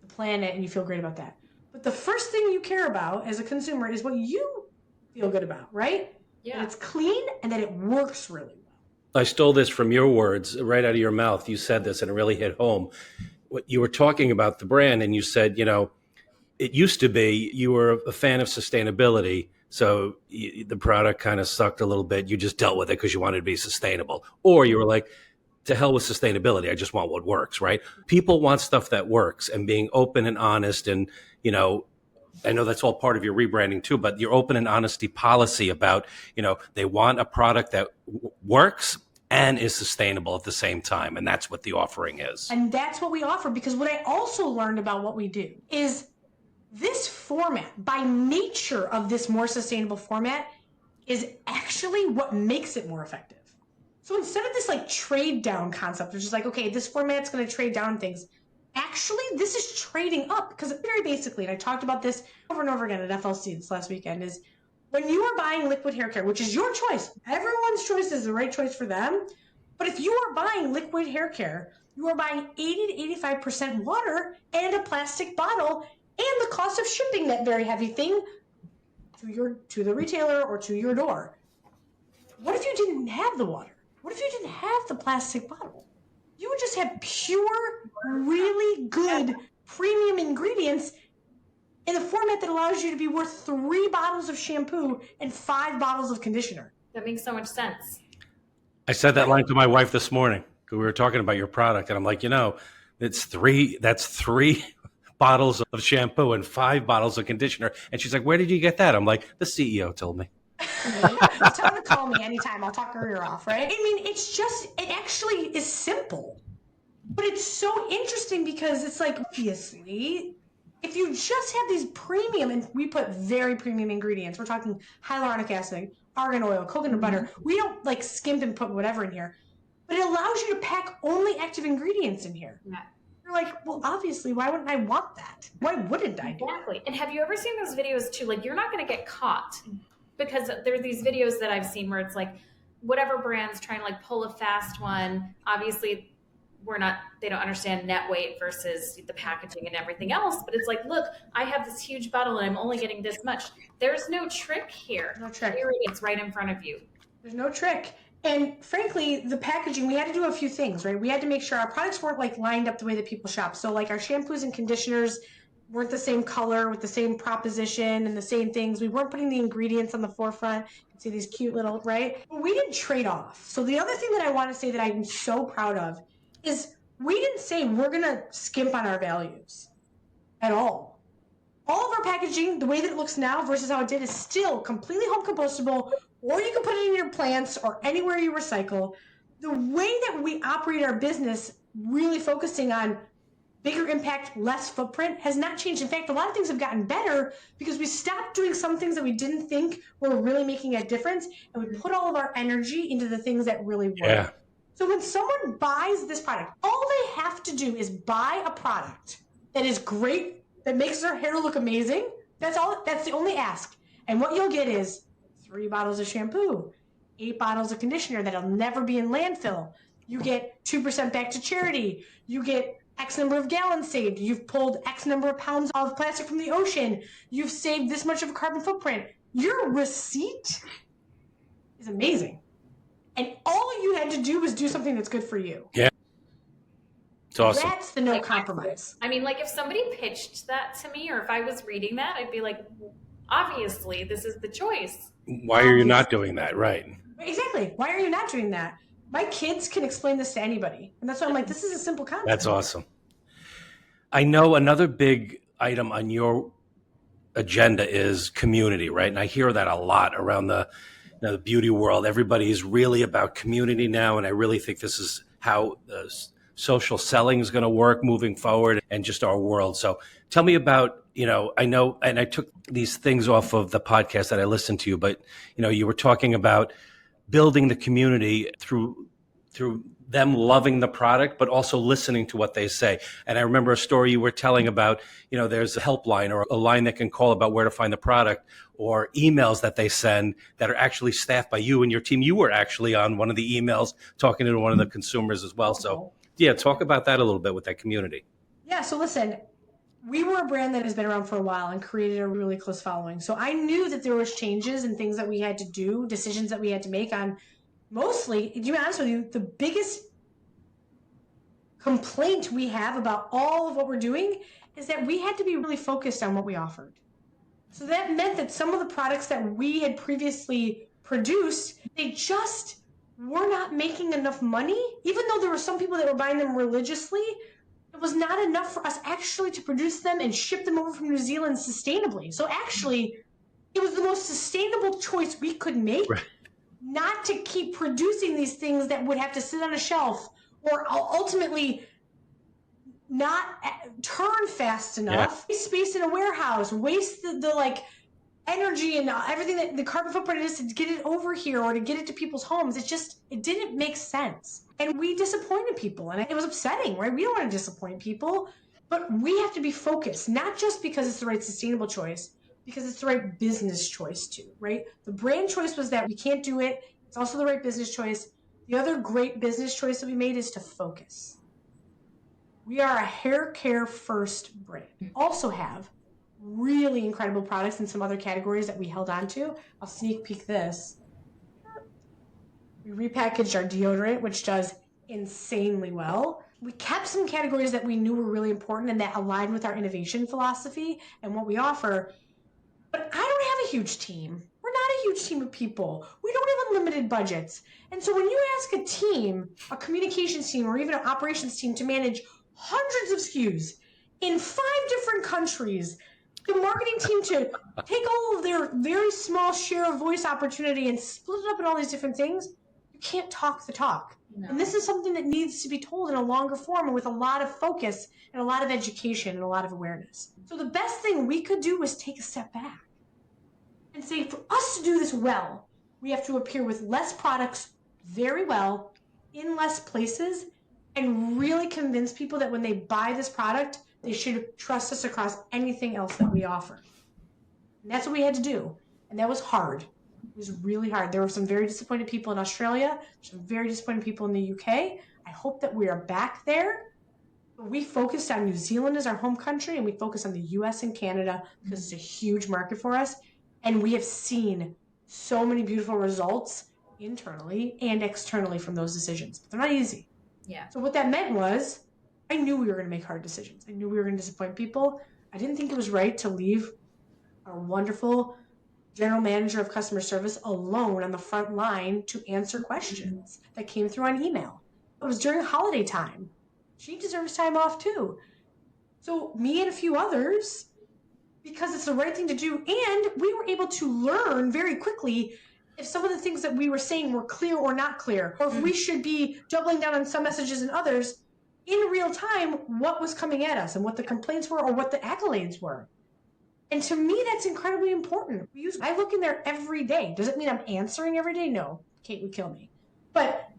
the planet, and you feel great about that. But the first thing you care about as a consumer is what you feel good about, right? Yeah. That it's clean and that it works really well. I stole this from your words right out of your mouth. You said this and it really hit home. What you were talking about the brand, and you said, it used to be you were a fan of sustainability, So the product kind of sucked a little bit. You just dealt with it because you wanted to be sustainable. Or you were like, to hell with sustainability. I just want what works, right? People want stuff that works, and being open and honest. And, I know that's all part of your rebranding too, but your open and honesty policy about, they want a product that works and is sustainable at the same time. And that's what the offering is. And that's what we offer, because what I also learned about what we do is this format, by nature of this more sustainable format, is actually what makes it more effective. So instead of this like trade down concept, which is like, okay, this format's going to trade down things, actually this is trading up. Because very basically, and I talked about this over and over again at FLC this last weekend, is when you are buying liquid hair care, which is your choice, everyone's choice is the right choice for them. But if you are buying liquid hair care, you are buying 80 to 85% water and a plastic bottle, and the cost of shipping that very heavy thing to the retailer or to your door. What if you didn't have the water? What if you didn't have the plastic bottle? You would just have pure, really good premium ingredients in a format that allows you to be worth 3 bottles of shampoo and 5 bottles of conditioner. That makes so much sense. I said that line to my wife this morning. We were talking about your product, and I'm like, that's 3 bottles of shampoo and 5 bottles of conditioner. And she's like, where did you get that? I'm like, the CEO told me. Tell her to call me anytime. I'll talk her ear off, right? I mean, it actually is simple. But it's so interesting because it's like, obviously, if you just have these premium, and we put very premium ingredients, we're talking hyaluronic acid, argan oil, coconut butter. We don't like skimp and put whatever in here. But it allows you to pack only active ingredients in here. Yeah. You're like, well, obviously, why wouldn't I want that? Why wouldn't I do that? Exactly. And have you ever seen those videos too? Like, you're not going to get caught, because there are these videos that I've seen where it's like whatever brand's trying to like pull a fast one. Obviously, they don't understand net weight versus the packaging and everything else. But it's like, look, I have this huge bottle and I'm only getting this much. There's no trick here. No trick. Here it's right in front of you. There's no trick. And frankly, the packaging, we had to do a few things, right? We had to make sure our products weren't like lined up the way that people shop. So like our shampoos and conditioners weren't the same color with the same proposition and the same things. We weren't putting the ingredients on the forefront. You can see these cute little, right? We didn't trade off. So the other thing that I want to say that I'm so proud of is we didn't say we're going to skimp on our values at all. All of our packaging, the way that it looks now versus how it did, is still completely home compostable, or you can put it in your plants or anywhere you recycle. The way that we operate our business, really focusing on bigger impact, less footprint, has not changed. In fact, a lot of things have gotten better because we stopped doing some things that we didn't think were really making a difference, and we put all of our energy into the things that really work. Yeah. So when someone buys this product, all they have to do is buy a product that is great, that makes their hair look amazing. That's all. That's the only ask. And what you'll get is 3 bottles of shampoo, 8 bottles of conditioner that'll never be in landfill. You get 2% back to charity. You get X number of gallons saved. You've pulled X number of pounds of plastic from the ocean. You've saved this much of a carbon footprint. Your receipt is amazing. And all you had to do was do something that's good for you. Yeah. It's awesome. That's the no compromise. I mean, like if somebody pitched that to me, or if I was reading that, I'd be like, obviously, this is the choice. Why are you not doing that? Right. Exactly. Why are you not doing that? My kids can explain this to anybody. And that's why I'm like, this is a simple concept. That's awesome. I know another big item on your agenda is community, right? And I hear that a lot around the beauty world. Everybody is really about community now. And I really think this is how social selling is going to work moving forward and just our world. So tell me about, I know, and I took these things off of the podcast that I listened to, but, you were talking about building the community through them loving the product, but also listening to what they say. And I remember a story you were telling about, there's a helpline or a line that can call about where to find the product, or emails that they send that are actually staffed by you and your team. You were actually on one of the emails talking to one of the consumers as well. So yeah, talk about that a little bit with that community. Yeah. So listen, we were a brand that has been around for a while and created a really close following. So I knew that there was changes and things that we had to do, decisions that we had to make on. Mostly, to be honest with you, the biggest complaint we have about all of what we're doing is that we had to be really focused on what we offered. So that meant that some of the products that we had previously produced, they just were not making enough money. Even though there were some people that were buying them religiously, it was not enough for us actually to produce them and ship them over from New Zealand sustainably. So actually, it was the most sustainable choice we could make, Right. not to keep producing these things that would have to sit on a shelf or ultimately not turn fast enough, waste space in a warehouse, waste the like energy and everything that the carbon footprint is to get it over here or to get it to people's homes. It didn't make sense. And we disappointed people, and it was upsetting, right? We don't want to disappoint people, but we have to be focused, not just because it's the right sustainable choice, because it's the right business choice too, right? The brand choice was that we can't do it. It's also the right business choice. The other great business choice that we made is to focus. We are a hair care first brand. We also have really incredible products in some other categories that we held on to. I'll sneak peek this. We repackaged our deodorant, which does insanely well. We kept some categories that we knew were really important and that aligned with our innovation philosophy and what we offer. But I don't have a huge team. We're not a huge team of people. We don't have unlimited budgets. And so when you ask a team, a communications team, or even an operations team to manage hundreds of SKUs in 5 different countries, the marketing team to take all of their very small share of voice opportunity and split it up in all these different things, you can't talk the talk. No. And this is something that needs to be told in a longer form and with a lot of focus and a lot of education and a lot of awareness. So the best thing we could do was take a step back and say, for us to do this well, we have to appear with less products very well in less places and really convince people that when they buy this product, they should trust us across anything else that we offer. And that's what we had to do. And that was hard. It was really hard. There were some very disappointed people in Australia, some very disappointed people in the UK. I hope that we are back there. We focused on New Zealand as our home country, and we focused on the US and Canada because it's a huge market for us. And we have seen so many beautiful results internally and externally from those decisions. But they're not easy. Yeah. So what that meant was I knew we were going to make hard decisions. I knew we were going to disappoint people. I didn't think it was right to leave our wonderful general manager of customer service alone on the front line to answer questions that came through on email. It was during holiday time. She deserves time off too. So me and a few others, because it's the right thing to do, and we were able to learn very quickly if some of the things that we were saying were clear or not clear, or if we should be doubling down on some messages and others in real time, what was coming at us and what the complaints were or what the accolades were. And to me, that's incredibly important. I look in there every day. Does it mean I'm answering every day? No, Kate would kill me. But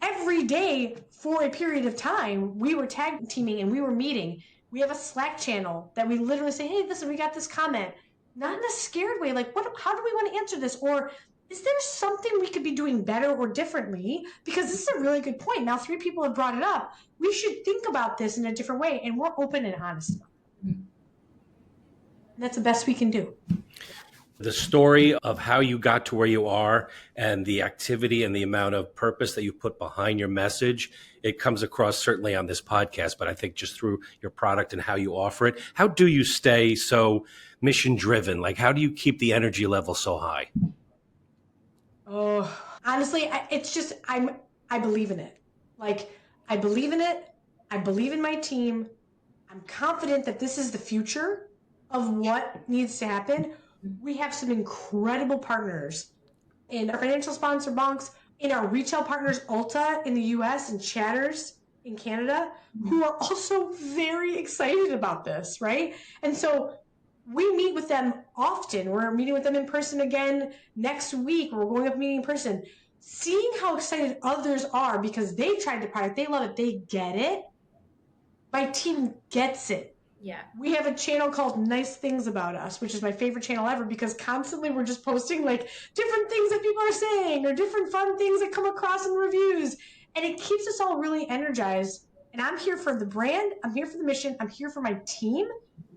every day for a period of time, we were tag teaming and we were meeting. We have a Slack channel that we literally say, hey, listen, we got this comment. Not in a scared way, like, how do we want to answer this? Or is there something we could be doing better or differently? Because this is a really good point. Now 3 people have brought it up. We should think about this in a different way, and we're open and honest about it. And that's the best we can do. The story of how you got to where you are and the activity and the amount of purpose that you put behind your message, it comes across certainly on this podcast, but I think just through your product and how you offer it. How do you stay so mission driven? Like, how do you keep the energy level so high? Oh, honestly, it's just, I believe in it. Like, I believe in it. I believe in my team. I'm confident that this is the future of what needs to happen. We have some incredible partners in our financial sponsor banks, in our retail partners, Ulta in the US and Chatters in Canada, who are also very excited about this, right? And so we meet with them often. We're meeting with them in person again next week. We're going up meeting in person. Seeing how excited others are because they tried the product, they love it, they get it. My team gets it. Yeah. We have a channel called Nice Things About Us, which is my favorite channel ever because constantly we're just posting like different things that people are saying or different fun things that come across in reviews. And it keeps us all really energized. And I'm here for the brand. I'm here for the mission. I'm here for my team.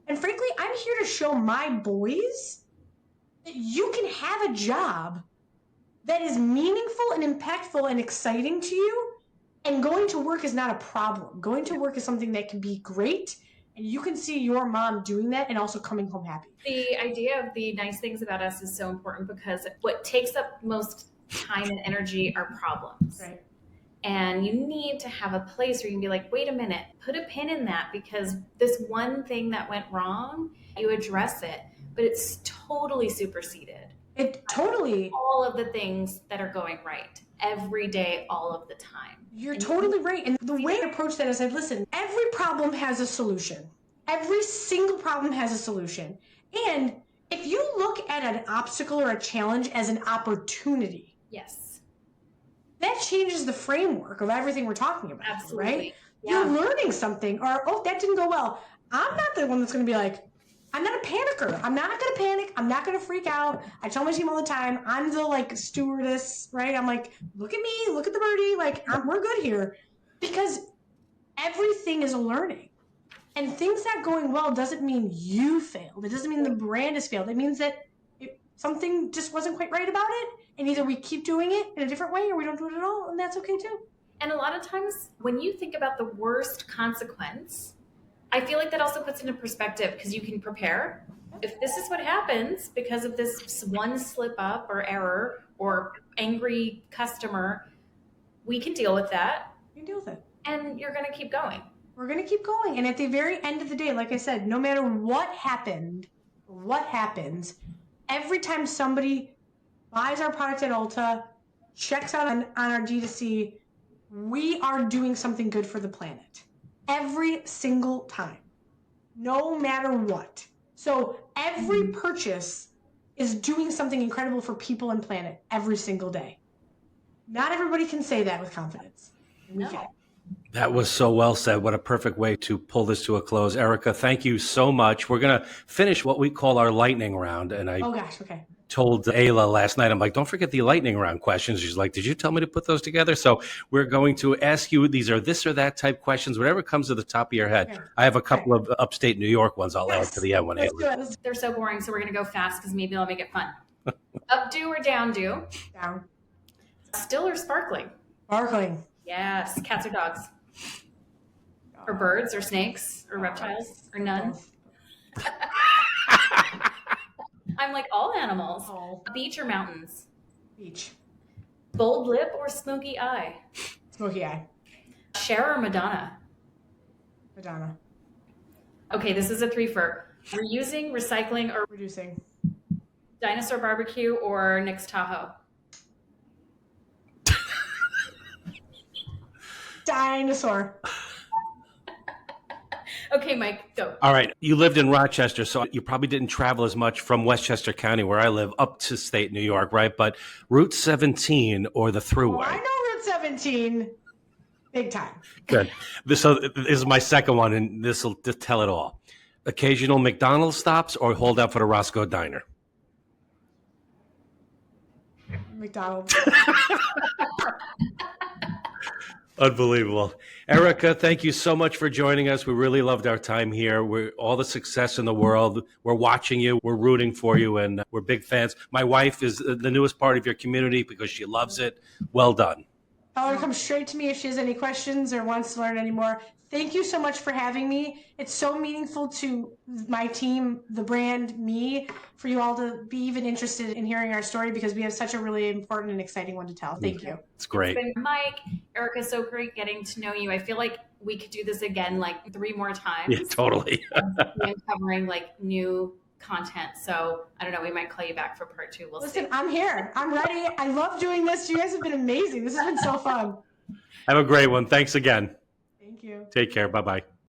And frankly, I'm here to show my boys that you can have a job that is meaningful and impactful and exciting to you. And going to work is not a problem. Going to work is something that can be great And you can see your mom doing that and also coming home happy. The idea of the nice things about us is so important because what takes up most time and energy are problems. Right. And you need to have a place where you can be like, wait a minute, put a pin in that because this one thing that went wrong, you address it, but it's totally superseded. It totally. All of the things that are going right every day, all of the time. You're totally right. And the way I approach that is I said, listen, every problem has a solution. Every single problem has a solution. And if you look at an obstacle or a challenge as an opportunity, yes, that changes the framework of everything we're talking about. Absolutely. Right? Yeah. You're learning something, or, oh, that didn't go well. I'm not the one that's going to be like, I'm not a panicker. I'm not going to panic. I'm not going to freak out. I tell my team all the time, I'm the like stewardess, right? I'm like, look at me, look at the birdie. Like, we're good here. Because everything is a learning. And things not going well doesn't mean you failed. It doesn't mean the brand has failed. It means that something just wasn't quite right about it. And either we keep doing it in a different way or we don't do it at all. And that's okay too. And a lot of times when you think about the worst consequence, I feel like that also puts into perspective because you can prepare. If this is what happens because of this one slip up or error or angry customer, we can deal with that. You can deal with it. And you're going to keep going. We're going to keep going. And at the very end of the day, like I said, no matter what happened, what happens, every time somebody buys our product at Ulta, checks out on our D2C, we are doing something good for the planet. Every single time, no matter what. So every purchase is doing something incredible for people and planet every single day. Not everybody can say that with confidence. We can. That was so well said. What a perfect way to pull this to a close. Erica, thank you so much. We're going to finish what we call our lightning round. And I told Ayla last night, I'm like, don't forget the lightning round questions. She's like, did you tell me to put those together? So we're going to ask you, these are this or that type questions, whatever comes to the top of your head. Okay. I have a couple of upstate New York ones I'll add to the end. They're so boring, so we're going to go fast because maybe they'll make it fun. Updo or downdo? Down. Still or sparkling? Sparkling. Yes. Cats or dogs? Or birds or snakes or reptiles or none? I'm like all animals. Oh. Beach or mountains? Beach. Bold lip or smoky eye? Smoky eye. Cher or Madonna? Madonna. Okay, this is a three-fer. Reusing, recycling, or reducing? Dinosaur barbecue or Nick's Tahoe? Dinosaur. Okay, Mike, go. All right. You lived in Rochester, so you probably didn't travel as much from Westchester County, where I live, up to state New York, right? But Route 17 or the Thruway? Oh, I know Route 17. Big time. Good. So this is my second one, and this will just tell it all. Occasional McDonald's stops or hold out for the Roscoe Diner? McDonald's. Unbelievable. Erica, thank you so much for joining us. We really loved our time here. We're all the success in the world. We're watching you. We're rooting for you, and we're big fans. My wife is the newest part of your community because she loves it. Well done. Tell her to come straight to me if she has any questions or wants to learn any more. Thank you so much for having me. It's so meaningful to my team, the brand, me, for you all to be even interested in hearing our story because we have such a really important and exciting one to tell. Thank you. It's great. It's been Mike, Erica, so great getting to know you. I feel like we could do this again like 3 more times. Yeah, totally. And covering like new content. So I don't know, we might call you back for part 2. Listen, I'm here. I'm ready. I love doing this. You guys have been amazing. This has been so fun. Have a great one. Thanks again. Thank you. Take care. Bye-bye.